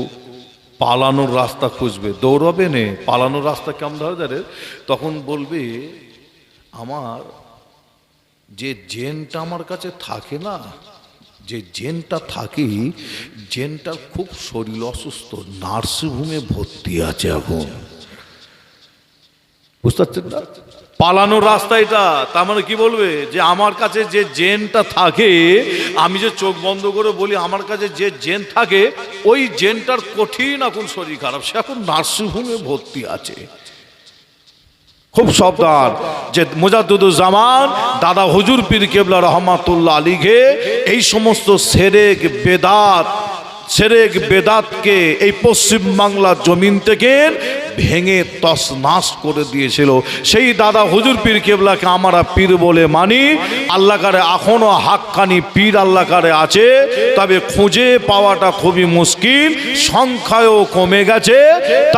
পালানোর রাস্তা খুঁজবে, দৌড়াবে নে, পালানোর রাস্তা কেমন ধরে যাবে, তখন বলবে আমার যে জেনটা আমার কাছে থাকে না, যে জেনটা থাকে, জেনটার খুব শরীর অসুস্থ, নার্সিংহোমে ভর্তি আছে এখন, বুঝতে পারছেন না? পালানোর রাস্তা এটা। তার মানে কি বলবে, যে আমার কাছে যে জেনটা থাকে, আমি যে চোখ বন্ধ করে বলি আমার কাছে যে জেন থাকে, ওই জেনটার কঠিন এখন শরীর খারাপ, সে এখন নার্সিংহোমে ভর্তি আছে। খুব সাবধান। যে মুজাদ্দিদুজ্জামান দাদা হুজুর পীর কেবলা রহমাতুল্লাহ আলীকে এই সমস্ত সেরেক বেদাতকে এই পশ্চিম বাংলার জমিন থেকে ভেঙে তছনাছ করে দিয়েছিল, সেই দাদা হুজুর পীর কেবলাকে আমরা পীর বলে মানি। আল্লাহ কারে এখনো হাক্কানি পীর আল্লাহ কারে আছে, তবে খুঁজে পাওয়াটা খুবই মুশকিল, সংখ্যায়ও কমে গেছে।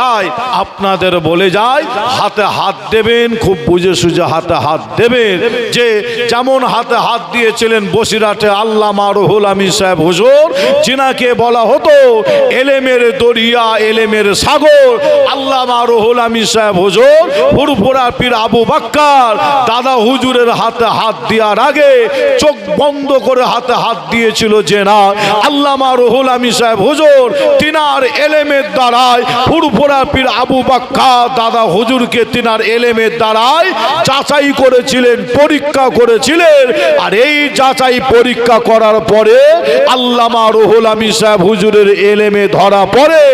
তাই আপনাদের বলে যায়, হাতে হাত দেবেন, খুব বুঝে সুঝে হাতে হাত দেবেন। যে যেমন হাতে হাত দিয়েছিলেন বসিরহাটে আল্লামা রুহুল আমিন সাহেব হুজুর, যিনাকে বলা হতো এলেমের দরিয়া, এলেমের সাগর, আল্লামা রুহুল আমিন সাহেব হুজুর ফুরফুরা পীর আবু বকর দাদা হুজুরের হাতে হাত দেওয়ার আগে চোখ বন্ধ করে হাতে হাত দিয়েছিল, যে না আল্লামা রুহুল আমিন সাহেব হুজুর তিনার এলেমের দ্বারায় ফুরফুরা পীর আবু বকর দাদা হুজুরকে তিনার এলেমের দ্বারায় যাচাই করেছিলেন, পরীক্ষা করেছিলেন। আর এই যাচাই পরীক্ষা করার পরে আল্লামা রুহুল আমিন সাহেব হুজুরের এলেমে ধরা পড়ে,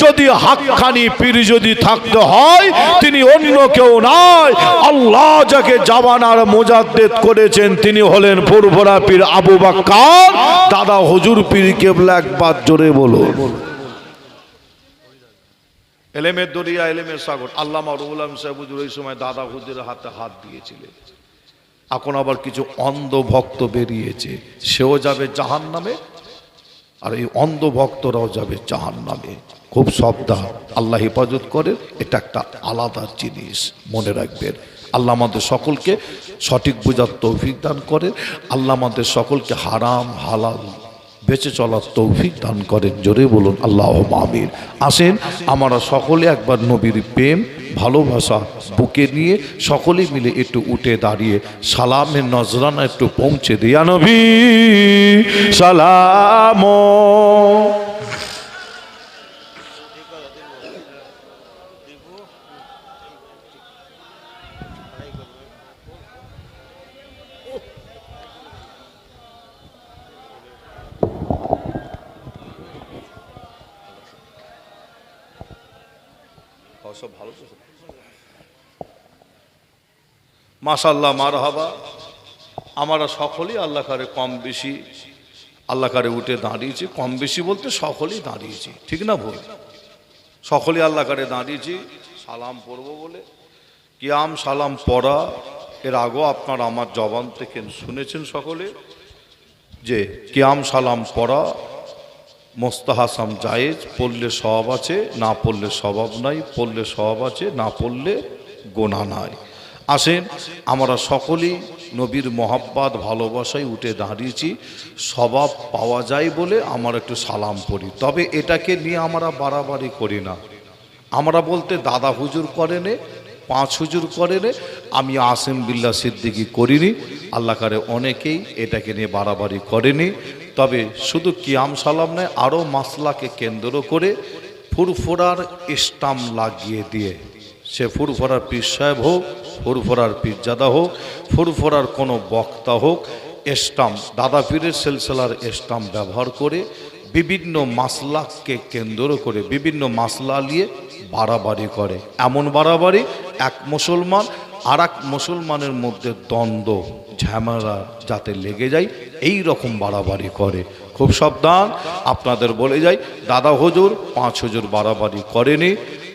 যদি হাক্কানি পীর যদি থাকতে হয়, তিনি অন্য কেউ নয়, আল্লাহ যাকে জামানার মুজাদ্দিদ করেছেন তিনি হলেন ফুরফুরা পীর আবু বকর দাদা হুজুর পীর কেবলা। একবার জোরে বলো। এলেমের দরিয়া, এলেমের সাগর, আল্লামা রুহুল আমিন সাহেব হুজুর এই সময় দাদা হুজুরের হাতে হাত দিয়েছিলেন। এখন আবার কিছু অন্ধ ভক্ত বেরিয়েছে, সেও যাবে জাহান্নামে, আর এই অন্ধ ভক্তরাও যাবে জাহান্নামে। খুব সাবধান, আল্লাহ হেফাজত করে, এটা একটা আলাদা জিনিস, মনে রাখবেন। আল্লাহ আমাদের সকলকে সঠিক বোঝার তৌফিক দান করে, আল্লাহ আমাদের সকলকে হারাম হালাল বেঁচে চলার তৌফিক দান করেন। জোরে বলুন আল্লাহুম্মা আমিন। আসেন আমরা সকলে একবার নবীর প্রেম ভালোবাসা বুকে নিয়ে সকলে মিলে একটু উঠে দাঁড়িয়ে সালামের নজরানা একটু পৌঁছে দিয়া নবী সালাম। সব ভালো তো, মাশাআল্লাহ, মারহাবা। আমরা সকলেই আল্লাহ কারে কম বেশি আল্লাহ কারে উঠে দাঁড়িয়েছি, কম বেশি বলতে সকলেই দাঁড়িয়েছি, ঠিক না ভুল? সকলেই আল্লাহ কারে দাঁড়িয়েছি সালাম পড়বো বলে। কিয়াম সালাম পড়া এর আগেও আপনারা আমার জবান থেকে শুনেছেন সকলে যে কিয়াম সালাম পড়া মোস্তাহাসাম জায়েজ, পড়লে সওয়াব আছে, না পড়লে সওয়াব নাই, পড়লে সওয়াব আছে, না পড়লে গোনা নাই। আসেন আমরা সকলেই নবীর মহাব্বত ভালোবাসায় উঠে দাঁড়িয়েছি, সওয়াব পাওয়া যায় বলে আমরা একটু সালাম পড়ি। তবে এটাকে নিয়ে আমরা বাড়াবাড়ি করি না। আমরা বলতে দাদা হুজুর করেনে, 5 হুজুর করেনে, আমি আসেম বিল্লাহ সিদ্দিকী করিনি, আল্লাহ করে অনেকেই এটাকে নিয়ে বাড়াবাড়ি করেনি। তবে শুধু কিয়াম সালাম নয়, আরও মাসলাকে কেন্দ্র করে ফুরফুরার স্টাম্প লাগিয়ে দিয়ে, সে ফুরফুরার পীর সাহেব হোক, ফুরফুরার পীরজাদা হোক, ফুরফুরার কোনো বক্তা হোক, স্টাম্প দাদা পীরের সিলসিলার স্টাম্প ব্যবহার করে বিভিন্ন মাসলাকে কেন্দ্র করে বিভিন্ন মাসলা নিয়ে বাড়াবাড়ি করে। এমন বাড়াবাড়ি এক মুসলমান আর এক মুসলমানের মধ্যে দ্বন্দ্ব ঝামেলা যাতে লেগে যায়, এই রকম বাড়াবাড়ি করে। খুব সাবধান, আপনাদের বলে যাই, দাদা হুজুর 5 হুজুর বাড়াবাড়ি করেনি,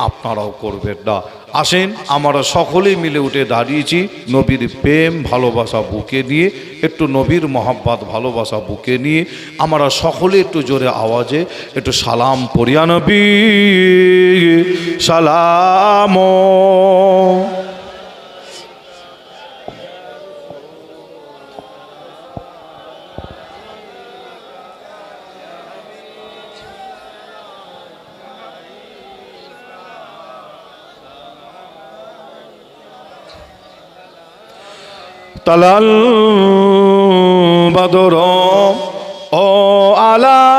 আপনারাও করবেন না। আসেন আমরা সকলেই মিলে উঠে দাঁড়িয়েছি নবীর প্রেম ভালোবাসা বুকে নিয়ে, একটু নবীর মহাব্বত ভালোবাসা বুকে নিয়ে আমরা সকলে একটু জোরে আওয়াজে একটু সালাম পড়িয়া নবী সালাম। তালাল বাদর ও আলাইনা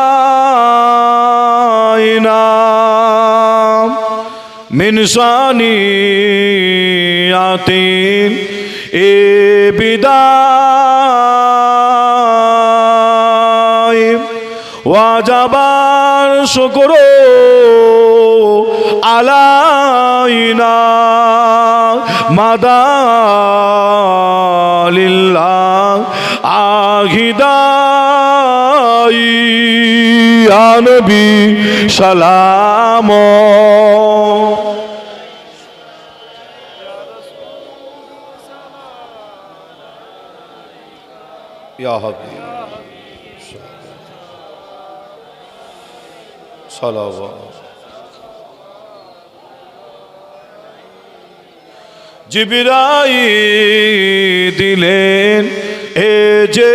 মিন সানিয়াতিন এ বিদায় ওয়াজাবার শুকর আলাইনা মাদালিল্লাহ আহিদাই ইয়া নবী সালাম। ইয়া হাবিব সালাওয়াত। জিবরাইল দিলেন এ যে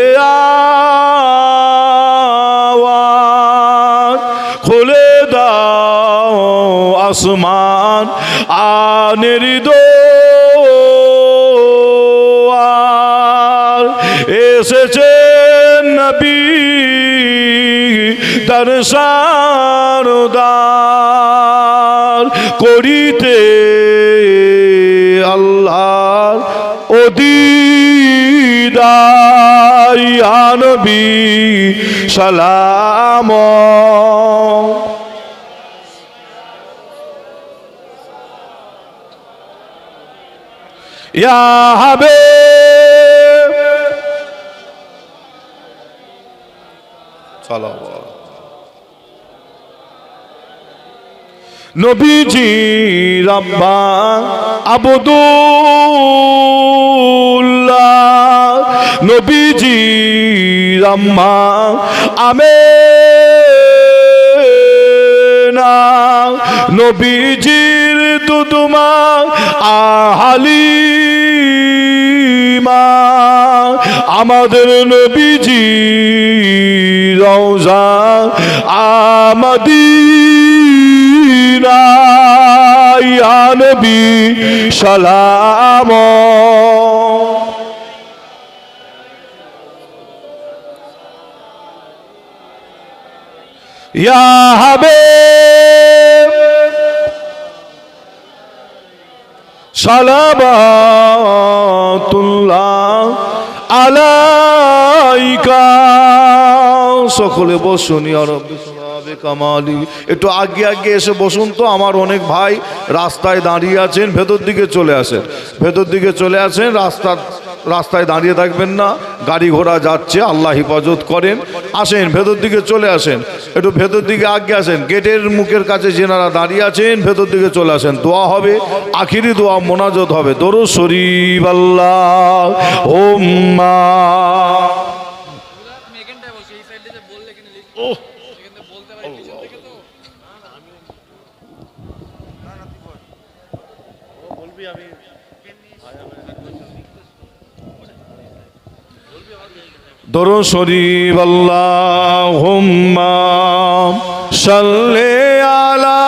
আওয়াজ, খুলে দাও আসমান আনের দোয়ার, এসেছেন নবী তার সারদার করিতে আল্লাহর দিদার ইয়া নবী সালাম। ইয়া হাবিব সালাওয়াত। নবীজি রাব্বা আবদুল্লাহ, নবীজি রাম্মা আমেনা, নবীজির দুদুমা হালিমা, আমাদের নবীজি রওজা আমাদিনা ইয়া নবী সালাম। ইয়া হাবিব সালাওয়াতুল্লাহ আলাইকা। সকলে বসুন ইয়া রাব্বি সুবহানাকা কামালি। একটু আগে আগে এসে বসুন তো, আমার অনেক ভাই রাস্তায় দাঁড়িয়ে আছেন, ভেতর দিকে চলে আসেন, ভেতর দিকে চলে আসেন, রাস্তার রাস্তায় দাঁড়িয়ে থাকবেন না, গাড়ি ঘোড়া যাচ্ছে, আল্লাহ হেফাজত করেন। আসেন ভেতর দিকে চলে আসেন, একটু ভেতর দিকে আগে আসেন, গেটের মুখের কাছে যেনারা দাঁড়িয়ে আছেন ভেতর দিকে চলে আসেন। দোয়া হবে, আখিরি দোয়া মোনাজাত হবে। দরুদ শরীফ আল্লাহুম্মা। দরুদ শরীফ আল্লাহুম্মা সাল্লি আলা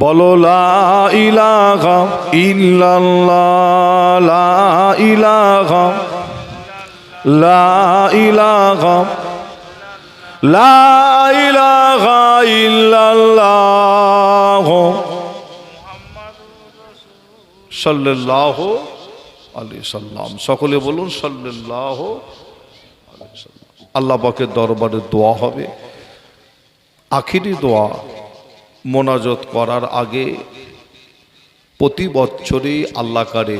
বলো লা ইলাহা ইল্লাল্লাহ, লা ইলাহা, লা ইলাহা, লা ইলাহা ইল্লাল্লাহ সাল্লাল্লাহু আলাইহি সাল্লাম। সকলে বলুন সাল্লাল্লাহু আলাইহি সাল্লাম। আল্লাহ পাকের দরবারে দোয়া হবে। আখিরি দোয়া মোনাজাত করার আগে প্রতি বছরই আল্লাহ করে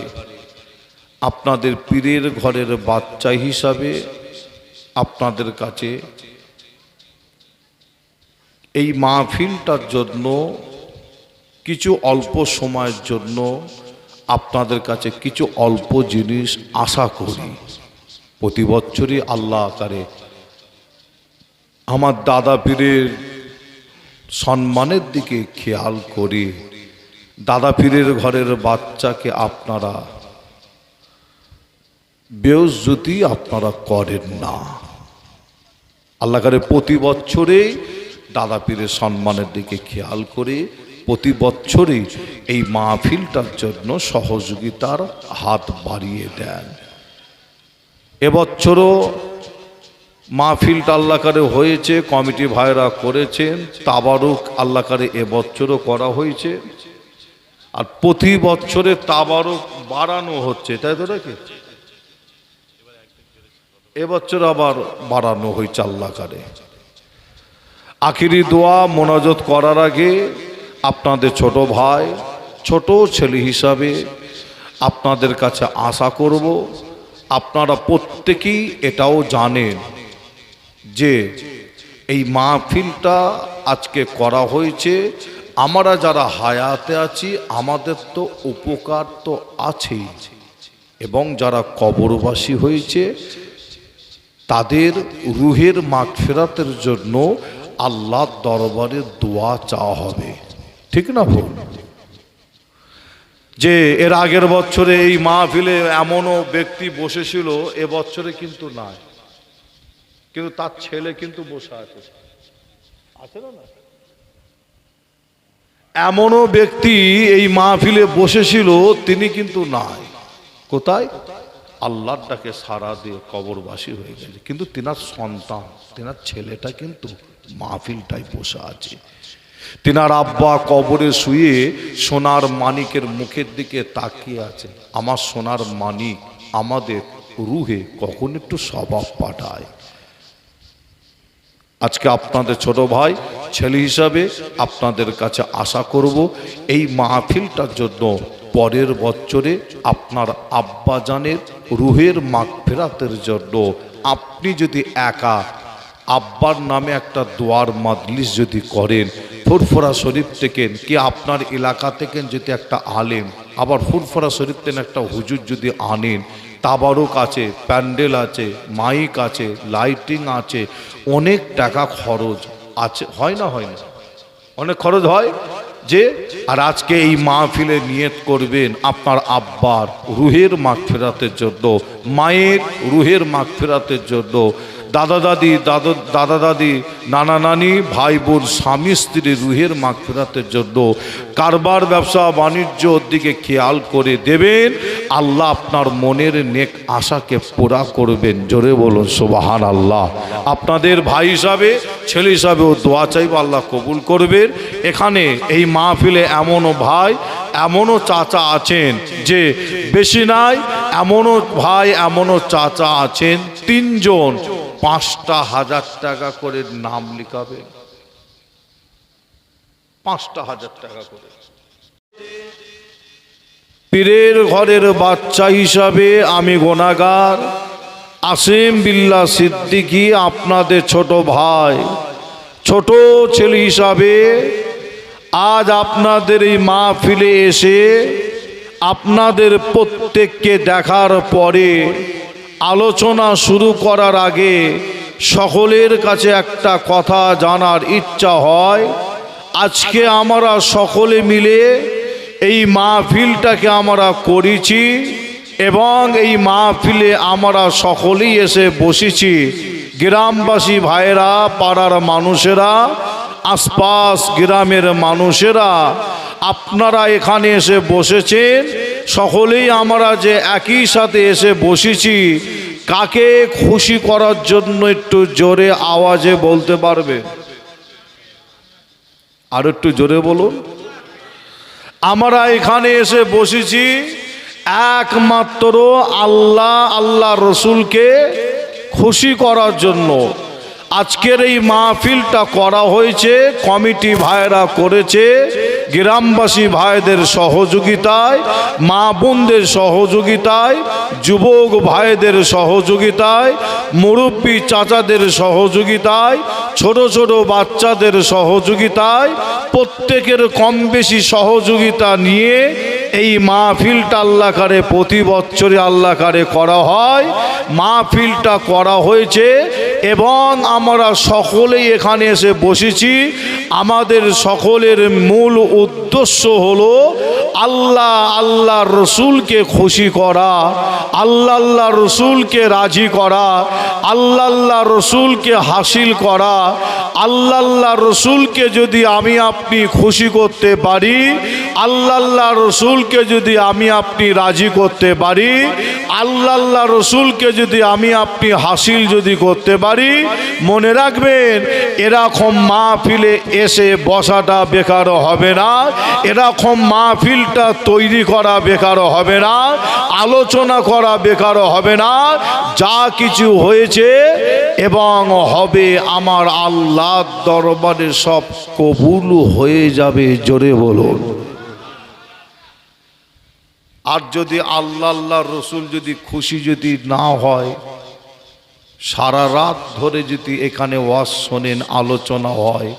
আপনাদের পীরের ঘরের বাচ্চা হিসাবে আপনাদের কাছে এই মাহফিলটার জন্য কিছু অল্প সময়ের জন্য আপনাদের কাছে কিছু অল্প জিনিস আশা করি। প্রতি বছরই আল্লাহ করে আমার দাদা পীরের সম্মানের দিকে খেয়াল করি। দাদা পীরের ঘরের বাচ্চাকে আপনারা বেইজ্জতি আপনারা করেন না। আল্লাহ করে প্রতি বছরেই দাদা পীরের সম্মানের দিকে খেয়াল করে প্রতি বছরই এই মাহফিলটার জন্য সহযোগিতার হাত বাড়িয়ে দেন। এবছরও মাহফিলটা আল্লাহ করে হয়েছে, কমিটি ভাইরা করেছেন, তাবারুক আল্লাহ করে এবছরও করা হয়েছে। আর প্রতি বছরে তাবারুক বাড়ানো হচ্ছে, তাই তো নাকি? এবছর আবার বাড়ানো হয়েছে আল্লাহ করে। আখিরি দোয়া মোনাজাত করার আগে আপনাদের ছোট ভাই, ছোট ছেলে হিসাবে আপনাদের কাছে আশা করব, আপনারা প্রত্যেকেই এটাও জানেন যে এই মাহফিলটা আজকে করা হয়েছে, আমরা যারা হায়াতে আছি আমাদের তো উপকার তো আছেই, এবং যারা কবরবাসী হয়েছে তাদের রুহের মাগফিরাতের জন্য আল্লাহর দরবারে দোয়া চাওয়া হবে। ঠিক না ভুল? যে এর আগের বছরে এই মাহফিলে এমনও ব্যক্তি বসেছিল, এবছরে কিন্তু নাই, কিন্তু তার ছেলে কিন্তু বসে আছে, আছে না? এমনও ব্যক্তি এই মাহফিলে বসেছিল, তিনি কিন্তু নাই। কোথায়? আল্লাহর ডাকে সারা দিয়ে কবরবাসী হয়ে গেছে, কিন্তু তিনার সন্তান, তিনার ছেলেটা কিন্তু মাহফিলটাই বসে আছে। তিনার আব্বা কবরে শুয়ে সোনার মানিকের মুখের দিকে তাকিয়ে আছে। আমার সোনার মানিক আমাদের রুহে কখন একটু স্বভাব পাঠায়। আজকে আপনাদের ছোট ভাই ছেলে হিসাবে আপনাদের কাছে আশা করব, এই মাহফিলটার জন্য পরের বছরে আপনার আব্বাজানের রুহের মাগফিরাতের জন্য আপনি যদি একা আব্বার নামে একটা দোয়ার মাজলিস যদি করেন, ফুরফুরা শরীফ থেকে কি আপনার এলাকা থেকে যদি একটা আলেম, আবার ফুরফুরা শরীফ থেকে একটা হুজুর যদি আনেন, তাবারুক আছে, প্যান্ডেল আছে, মাইক আছে, লাইটিং আছে, অনেক টাকা খরচ আছে, হয় না? হয় না? অনেক খরচ হয়। যে আর আজকে এই মাহফিলে নিয়ত করবেন আপনার আব্বার রুহের মাগফিরাতের জন্য, মায়ের রুহের মাগফিরাতের জন্য, দাদা দাদি দাদা দাদি নানা নানি ভাই বোন স্বামী স্ত্রী রুহের মাগফিরাতের জন্য কারবার ব্যবসা বাণিজ্যর দিকে খেয়াল করে দেবেন। আল্লাহ আপনার মনের নেক আশাকে পুরা করবেন। জোরে বলুন সুবহানাল্লাহ। আপনাদের ভাই হিসাবে ছেলে হিসাবেও দোয়া চাইব, আল্লাহ কবুল করবেন। এখানে এই মাহফিলে এমনও ভাই এমনও চাচা আছেন যে বেশি নাই, এমনও ভাই এমনও চাচা আছেন 3 জন 5,000 টাকা করে নাম লিখাবে। 5,000 টাকা করে। পীরের ঘরের বাচ্চা হিসাবে আমি গুনাহগার আসিম বিল্লাহ সিদ্দিকী আপনাদের ছোট ভাই, ছোট ছেলে হিসাবে আজ আপনাদের এই মাহফিলে এসে আপনাদের প্রত্যেককে দেখার পরে আলোচনা শুরু করার আগে সকলের কাছে একটা কথা জানার ইচ্ছা হয়। আজকে আমরা সকলে মিলে এই মাহফিলটাকে আমরা করেছি এবং এই মাহফিলে আমরা সকলেই এসে বসেছি। গ্রামবাসী ভাইয়েরা, পাড়ার মানুষেরা, আশপাশ গ্রামের মানুষেরা, আপনারা এখানে এসে বসেছেন। সকলেই আমরা যে একই সাথে এসে বসেছি, কাকে খুশি করার জন্য একটু জোরে আওয়াজে বলতে পারবে? আর একটু জোরে বলুন। আমরা এখানে এসে বসেছি একমাত্র আল্লাহ রসুলকে খুশি করার জন্য। আজকের এই মাহফিলটা করা হয়েছে, কমিটি ভাইরা করেছে, গ্রামবাসী ভাইদের সহযোগিতায়, মা বোনদের সহযোগিতায়, যুবক ভাইদের সহযোগিতায়, মুরব্বী চাচাদের সহযোগিতায়, ছোট ছোট বাচ্চাদের সহযোগিতায়, প্রত্যেকের কম বেশি সহযোগিতা নিয়ে এই মাহফিলটা আল্লাহকারে প্রতি বছরে আল্লাহকারে করা হয়। মাহফিলটা করা হয়েছে এবং আমরা সকলেই এখানে এসে বসেছি। আমাদের সকলের মূল উদ্দেশ্য হলো আল্লাহ রসুলকে খুশি করা, আল্লাহ রসুলকে রাজি করা, আল্লাহ রসুলকে হাসিল করা। আল্লাহ রসুলকে যদি আমি আপনি খুশি করতে পারি, আল্লাহ রসুলকে যদি আমি আপনি রাজি করতে পারি, আল্লাহ রসুলকে যদি আমি আপনি হাসিল যদি করতে পারি, মনে রাখবেন এরকম মাহফিলে এসে বসাটা বেকার হবে না, এরকম মাহফিলটা তৈরি করা বেকার হবে না, আলোচনা করা বেকার হবে না। যা কিছু হয়েছে এবং হবে আমার আল্লাহর দরবারে সব কবুল হয়ে যাবে। জোরে বলুন। আর যদি আল্লাহ রসুল যদি খুশি যদি না হয়, সারা রাত ধরে যদি এখানে ওয়াজ শোনেন, আলোচনা হয়,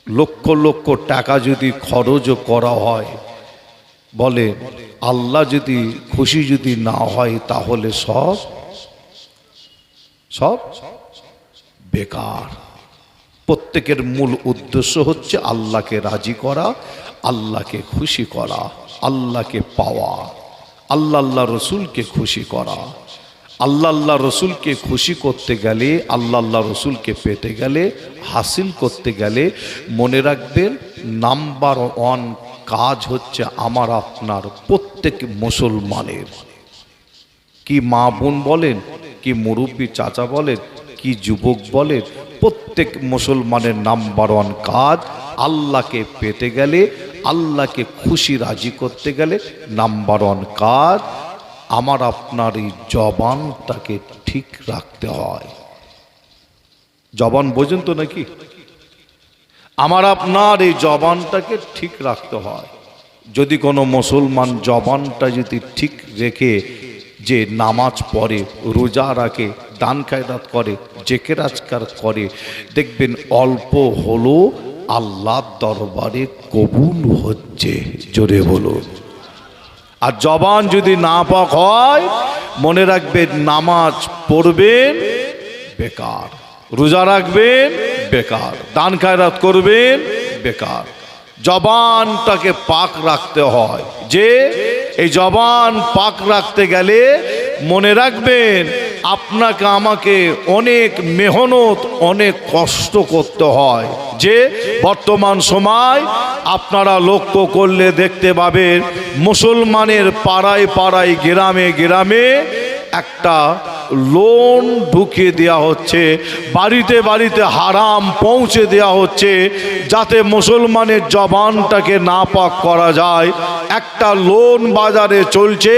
লক্ষ লক্ষ টাকা যদি খরচ করা হয়, বলে আল্লাহ যদি খুশি যদি না হয়, তাহলে সব বেকার। প্রত্যেকের মূল উদ্দেশ্য হচ্ছে আল্লাহকে রাজি করা, আল্লাহকে খুশি করা, আল্লাহকে পাওয়া, আল্লাহ রসুলকে খুশি করা। আল্লাহ রসুলকে খুশি করতে গেলে, আল্লাহ রসুলকে পেতে গেলে, হাসিল করতে গেলে মনে রাখবেন নাম্বার 1 কাজ হচ্ছে আমার আপনার প্রত্যেক মুসলমানের, কি মা বোন বলেন, কি মুরব্বী চাচা বলেন, কি যুবক বলেন, প্রত্যেক মুসলমানের নাম্বার 1 কাজ আল্লাহকে পেতে গেলে, আল্লাহকে খুশি রাজি করতে গেলে নাম্বার 1 কাজ আমার আপনার এই জবানটাকে ঠিক রাখতে হয়। জবান বোঝেন তো নাকি? আমার আপনার এই জবানটাকে ঠিক রাখতে হয়। যদি কোনো মুসলমান জবানটা যদি ঠিক রেখে যে নামাজ পড়ে, রোজা রাখে, দান খায়রাত করে, জিকির আজকার করে, দেখবেন অল্প হলো আল্লাহর দরবারে কবুল হচ্ছে। জোরে বলুন। আর জবান যদি নাপাক হয়, মনে রাখবেন নামাজ পড়বেন বেকার, রোজা রাখবেন বেকার, দান খায়রাত করবেন বেকার। জবানটাকে পাক রাখতে হয়। যে এই জবান পাক রাখতে গেলে মনে রাখবেন আপনাকে আমাকে অনেক মেহনত অনেক কষ্ট করতে হয়। যে বর্তমান সময় আপনারা লক্ষ্য করলে দেখতে পাবেন মুসলমানের পাড়ায় পাড়ায় গ্রামে গ্রামে একটা লোন ঢুকিয়ে দেওয়া হচ্ছে, বাড়িতে বাড়িতে হারাম পৌঁছে দেওয়া হচ্ছে, যাতে মুসলমানের জবানটাকে নাপাক করা যায়। একটা লোন বাজারে চলছে,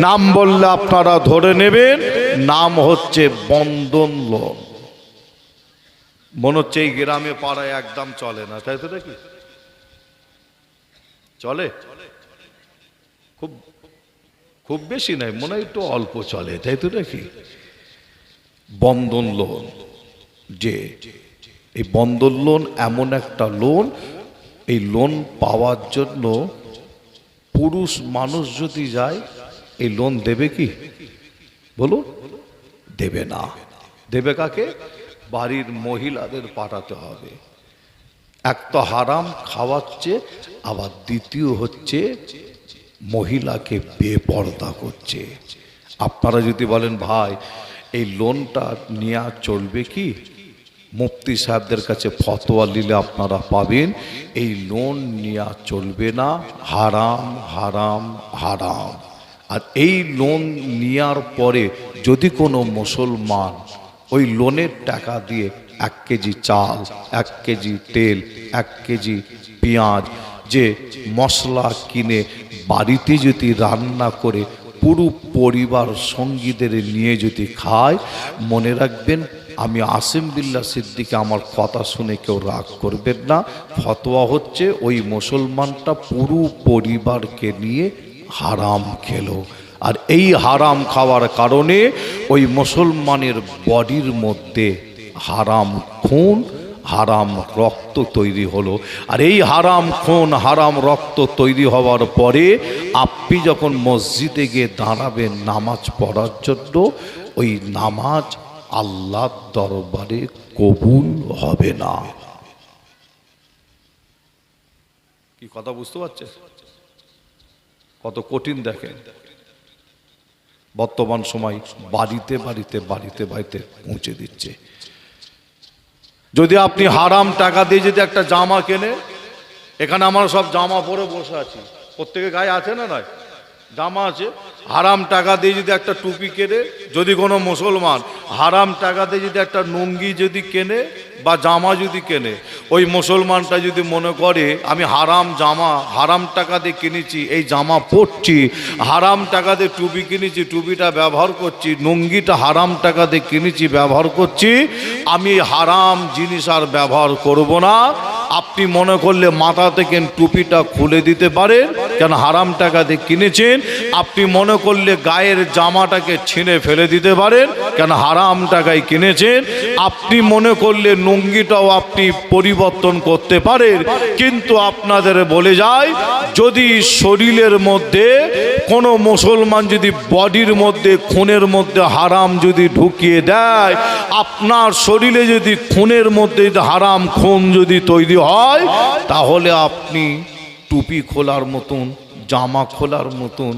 নাম বললে আপনারা ধরে নেবেন, নাম হচ্ছে বন্ধন লোন। মনে হচ্ছে এই গ্রামে পাড়ায় একদম চলে না, তাই তো? নাকি চলে? খুব খুব বেশি নাই, মনে হয় একটু অল্প চলে, তাই তো? নাকি বন্ধন লোন, যে এই বন্ধন লোন এমন একটা লোন, এই লোন পাওয়ার জন্য পুরুষ মানুষ যদি যায় এই লোন দেবে কি বলুন? দেবে না। দেবে কাকে? বাড়ির মহিলাদের পাঠাতে হবে। এক তো হারাম খাওয়াচ্ছে, আবার দ্বিতীয় হচ্ছে মহিলাকে বেপর্দা করছে। আপনারা যদি বলেন ভাই এই লোনটা নেওয়া চলবে কি, মুফতি সাহেবদের কাছে ফতোয়া নিলে আপনারা পাবেন এই লোন নেওয়া চলবে না, হারাম হারাম হারাম। আর এই লোন নেওয়ার পরে যদি কোনো মুসলমান ওই লোনের টাকা দিয়ে 1 কেজি চাল, 1 কেজি তেল, 1 কেজি পেঁয়াজ, যে মশলা কিনে বাড়িতে যদি রান্না করে পুরো পরিবার সঙ্গীদের নিয়ে যদি খায়, মনে রাখবেন আমি আসিম বিল্লাহ সিদ্দিকী, আমার কথা শুনে কেউ রাগ করবেন না, ফতোয়া হচ্ছে ওই মুসলমানটা পুরো পরিবারকে নিয়ে হারাম খেলো। আর এই হারাম খাওয়ার কারণে ওই মুসলমানের বডির মধ্যে হারাম খুন, হারাম রক্ত তৈরি হলো। আর এই হারাম খুন হারাম রক্ত তৈরি হওয়ার পরে আপনি যখন মসজিদে গিয়ে দাঁড়াবেন নামাজ পড়ার জন্য, ওই নামাজ আল্লাহর দরবারে কবুল হবে না। কি কথা বুঝতে পারছেন? কত কঠিন দেখেন। বর্তমান সময় বাড়িতে বাড়িতে বাড়িতে বাড়িতে পৌঁছে দিচ্ছে। যদি আপনি হারাম টাকা দিয়ে যদি একটা জামা কেনে, এখানে আমরা সব জামা পরে বসে আছি, প্রত্যেকে গায়ে আছে না নয়? জামা আছে। হারাম টাকা দিয়ে যদি একটা টুপি কেনে, যদি কোনো মুসলমান হারাম টাকা দিয়ে যদি একটা লুঙ্গি যদি কেনে বা জামা যদি কেনে, ওই মুসলমানটা যদি মনে করে আমি হারাম জামা হারাম টাকা দিয়ে কিনেছি, এই জামা পরছি, হারাম টাকা দিয়ে টুপি কিনেছি, টুপিটা ব্যবহার করছি, লুঙ্গিটা হারাম টাকা দিয়ে কিনেছি ব্যবহার করছি, আমি হারাম জিনিস আর ব্যবহার করব না, আপনি মনে করলে মাথা থেকে টুপিটা খুলে দিতে পারেন, কেন হারাম টাকা দিয়ে কিনেছেন। আপনি মনে করলে গায়ের জামাটাকে ছিঁড়ে ফেলে দিতে পারেন, কেন হারাম টাকায় কিনেছেন। আপনি মনে করলে লুঙ্গিটাও আপনি পরিবর্তন করতে পারেন। কিন্তু আপনাদের বলে যায়, যদি শরীরের মধ্যে কোনো মুসলমান যদি বডির মধ্যে খুনের মধ্যে হারাম যদি ঢুকিয়ে দেয়, আপনার শরীরে যদি খুনের মধ্যে হারাম খুন যদি তৈরি হয়, তাহলে আপনি টুপি খোলার মতন জামা খোলার মতন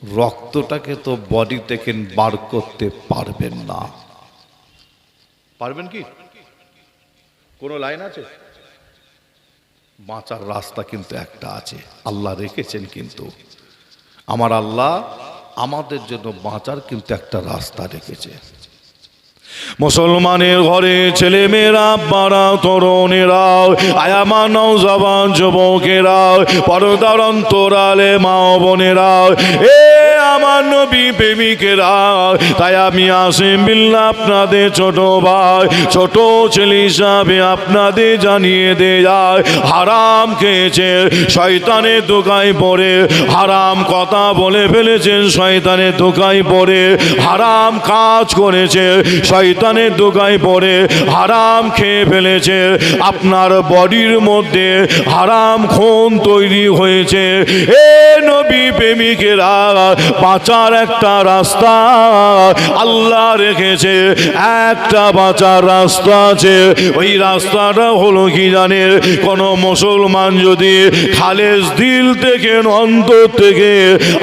রক্তটাকে তো বডি থেকে বার করতে পারবেন না। পারবেন কি? কোনো লাইন আছে? বাঁচার রাস্তা কিন্তু একটা আছে, আল্লাহ রেখেছেন। কিন্তু আমার আল্লাহ আমাদের জন্য বাঁচার কিন্তু একটা রাস্তা রেখেছে। মুসলমানের ঘরে ছেলে মেয়েরা, বাড়া তরুণেরা, আয়ামা নওজওয়ান যুবকেরা, পর্দার অন্তরালে মা বোনেরা, এ আমার নবী প্রেমিকেরা, তাই আমি আসিম বিল্লাহ আপনাদের ছোট ভাই, ছোট ছেলে হিসাবে আপনাদের জানিয়ে দে যায়, হারাম খেয়েছে, শয়তানের ধোঁকায় পড়ে হারাম কথা বলে ফেলেছেন, শয়তানের ধোঁকায় পড়ে হারাম কাজ করেছে, শয়তান শয়তানের দোকায় পড়ে হারাম খেয়ে ফেলেছে, আপনার বডির মধ্যে হারাম খুন তৈরি হয়েছে। এ নবী প্রেমিকেরা, বাঁচার একটা রাস্তা আল্লাহ রেখেছে, একটা বাঁচার রাস্তা আছে। ওই রাস্তাটা হলো কি জানেন? কোন মুসলমান যদি খালেস দিল থেকে, অন্তর থেকে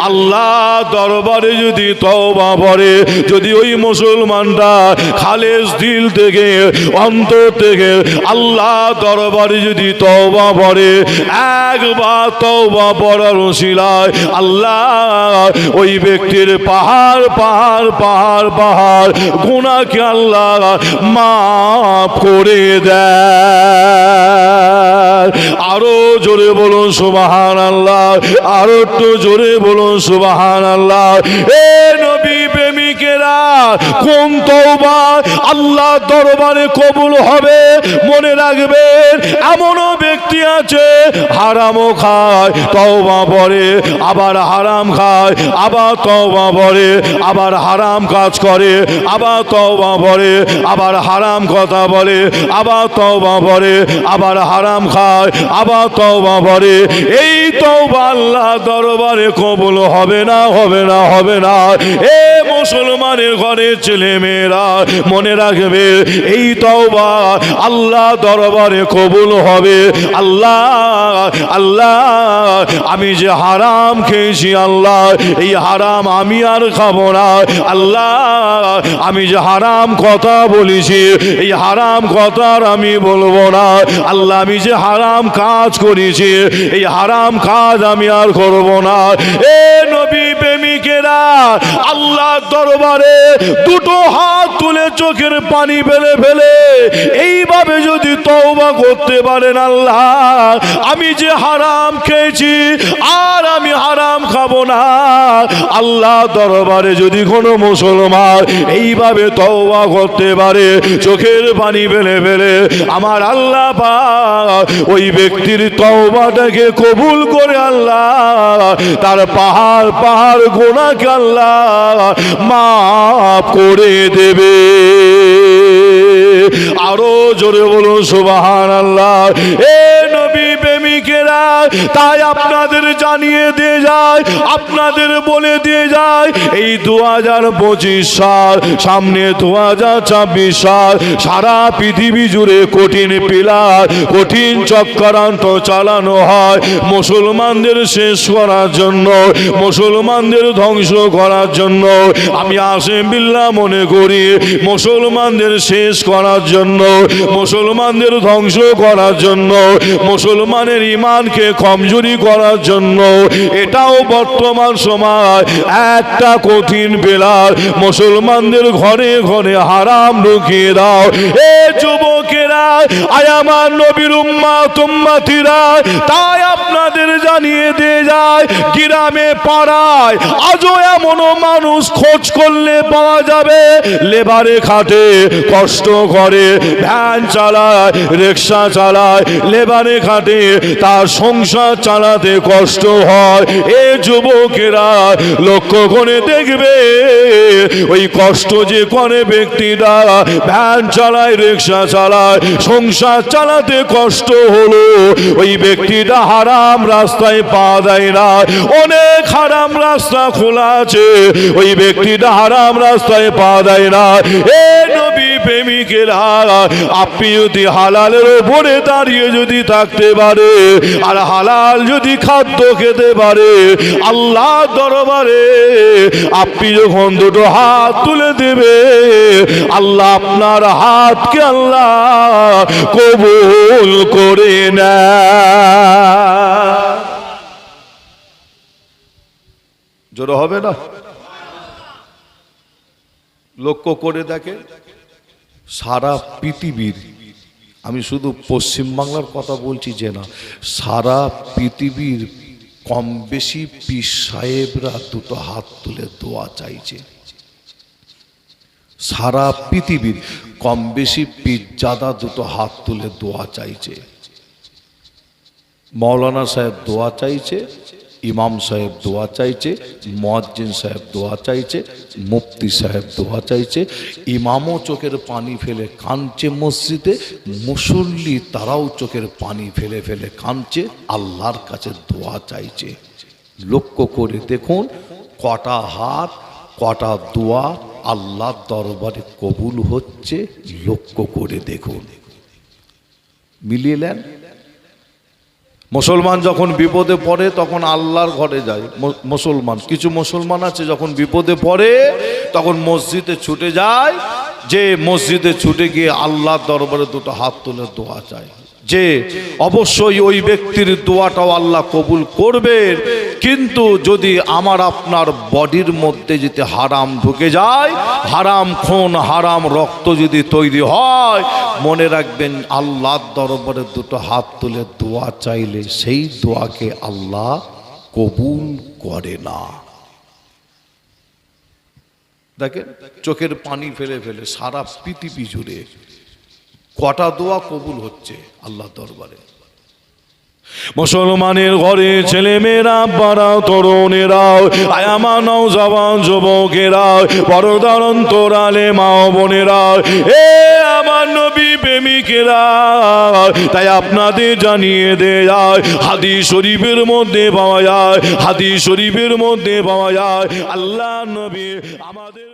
আল্লাহ দরবারে যদি তওবা করে, যদি ওই মুসলমানটা খালেস দিল থেকে, অন্তর থেকে আল্লাহ দরবারে যদি তওবা করে, একবার তওবা পড়ার ওসিলায় আল্লাহ ওই ব্যক্তির পাহাড় পাহাড় পাহাড় পাহাড় গুনাহকে আল্লাহ মাফ করে দেয়। আরো জোরে বলুন সুবহানাল্লাহ, আরো একটু জোরে বলুন সুবহানাল্লাহ। এ নবী প্রেমিকেরা, কোন তওবা আল্লাহ দরবারে কবুল হবে মনে রাখবেন। এমনও ব্যক্তি আছে হারামও খায়, তওবা পড়ে, আবার হারাম খায়, আবার তওবা পড়ে, আবার হারাম কাজ করে, আবার তওবা পড়ে, আবার হারাম কথা বলে, আবার তওবা পড়ে, আবার হারাম খায়, আবার তওবা পড়ে। এই তওবা আল্লাহ দরবারে কবুল হবে না, হবে না, হবে না। এ মুসলমানের ঘরের ছেলে মেয়েরা মনে রাখবে, এই তওবা আল্লাহ দরবারে কবুল হবে। আল্লাহ আল্লাহ আমি যে হারাম খেয়েছি, আল্লাহ এই হারাম আমি আর খাবো না। আল্লাহ আমি যে হারাম কথা বলেছি, এই হারাম কথার আমি বলবো না। আল্লাহ আমি যে হারাম কাজ করেছি, এই হারাম কাজ আমি আর করব না। এ নবী প্রেমিকেরা, আল্লাহ দরবারে দুটো হাত তুলে চোখের পানি ফেলে ফেলে এইভাবে যদি তওবা করতে পারেন, আল্লাহ আমি যে হারাম খেয়েছি আর আমি হারাম খাবো না। আল্লাহ দরবারে যদি কোনো মুসলমান এইভাবে তওবা করতে পারে, চোখের পানি ফেলে ফেলে, আমার আল্লাহ পাক ওই ব্যক্তির তওবাটাকে কবুল করে আল্লাহ তার পাহাড় পাহাড় গুনাহকে আল্লাহ মাফ করে দেবে। আরো জোরে বলুন সুবহানাল্লাহ। এ নবী প্রেমিকেরা, তাই আপনাদের জানিয়ে দিয়ে যায়, আপনাদের বলে দিয়ে যায়, এই 2025 সাল, সামনে 2026 সাল, সারা পৃথিবী জুড়ে কঠিন পিলার, কঠিন চক্রান্ত চালানো হয় মুসলমানদের শেষ করার জন্য, মুসলমানদের ধ্বংস করার জন্য। আমি আসিম বিল্লাহ মনে করি, মুসলমানদের শেষ করার জন্য, মুসলমানদের ধ্বংস করার জন্য, মুসলমানের ঈমানকে কমজোরি করার জন্য এটাও বর্তমান সময় একটা কঠিন বেলার। মুসলমানদের ঘরে ঘরে হারাম ঢুকিয়ে দাও। এ যুবকেরা, আয় আমার নবীর উম্মত উম্মতিরা, তাই আপনাদের জানিয়ে দিয়ে যায়, গ্রামে পাড়ায় আজও এমনও মানুষ খোঁজ করলে পাওয়া যাবে, লেবারে খাটে, কষ্ট করে, ভ্যান চালায়, রিক্সা চালায়, লেবারে খাটে, তার সংসার চালাতে কষ্ট হয়। এ যুবকেরা লক্ষ্য করে দেখবে, ওই কষ্ট যে করে ব্যক্তিরা ভ্যান চালায়, রিক্সা চালায়, সংসার চালাতে কষ্ট হলো, ওই ব্যক্তিটা হারাম রাস্তায় পা দেয় না। অনেক হারাম রাস্তা খোলা আছে, ওই ব্যক্তিটা হারাম রাস্তায় পা দেয় না। এ নবী প্রেমিকেরা, আপনি যদি হালালের উপরে দাঁড়িয়ে যদি থাকতে পারে আর হালাল যদি খাদ্য খেতে পারে, আল্লাহ দরবারে আপনি যখন দুটো হাত তুলে দেবে, আল্লাহ আপনার হাতকে আল্লাহ কবুল করে নেয়। জোরে হবে না? লক্ষ্য করে দেখে সারা পৃথিবীর, আমি শুধু পশ্চিমবাংলার কথা বলছি যে না, সারা পৃথিবীর কম বেশি পীর সাহেবরা দুটো হাত তুলে দোয়া চাইছে। সারা পৃথিবীর কম বেশি পীরজাদা দুটো হাত তুলে দোয়া চাইছে। মৌলানা সাহেব দোয়া চাইছে, ইমাম সাহেব দোয়া চাইছে, মুয়াজ্জিন সাহেব দোয়া চাইছে, মুফতি সাহেব দোয়া চাইছে, ইমামও চোখের পানি ফেলে কাঁদছে মসজিদে, মুসল্লি তারাও চোখের পানি ফেলে ফেলে কাঁদছে, আল্লাহর কাছে দোয়া চাইছে। লক্ষ্য করে দেখুন কটা হাত কটা দোয়া আল্লাহর দরবারে কবুল হচ্ছে, লক্ষ্য করে দেখুন। মিলিয়ে নেন। মুসলমান যখন বিপদে পড়ে তখন আল্লাহর ঘরে যায়। মুসলমান কিছু মুসলমান আছে যখন বিপদে পড়ে তখন মসজিদে ছুটে যায়, যে মসজিদে ছুটে গিয়ে আল্লাহর দরবারে দুটো হাত তুলে দোয়া চায়, যে অবশ্যই ওই ব্যক্তির দোয়াটাও আল্লাহ কবুল করবেন। কিন্তু যদি আমার আপনার বডির মধ্যে যদি হারাম ঢুকে যায়, হারাম খুন হারাম রক্ত যদি তৈরি হয়, মনে রাখবেন আল্লাহর দরবারে দুটো হাত তুলে দোয়া চাইলে সেই দোয়াকে আল্লাহ কবুল করে না। দেখেন চোখের পানি ফেলে ফেলে সারা পৃথিবী জুড়ে কটা দোয়া কবুল হচ্ছে আল্লাহ দরবারে। মুসলমানের ঘরে ছেলে মেয়েরা, বাড়া তরুণেরা, আয়ামা নওজওয়ান যুবকেরা, পর্দার অন্তরালে মা ও বোনেরা, এ আমার নবী প্রেমিকেরা, তাই আপনাদের জানিয়ে দেয় হাদিস শরীফের মধ্যে পাওয়া যায়, হাদিস শরীফের মধ্যে পাওয়া যায় আল্লাহ নবী আমাদের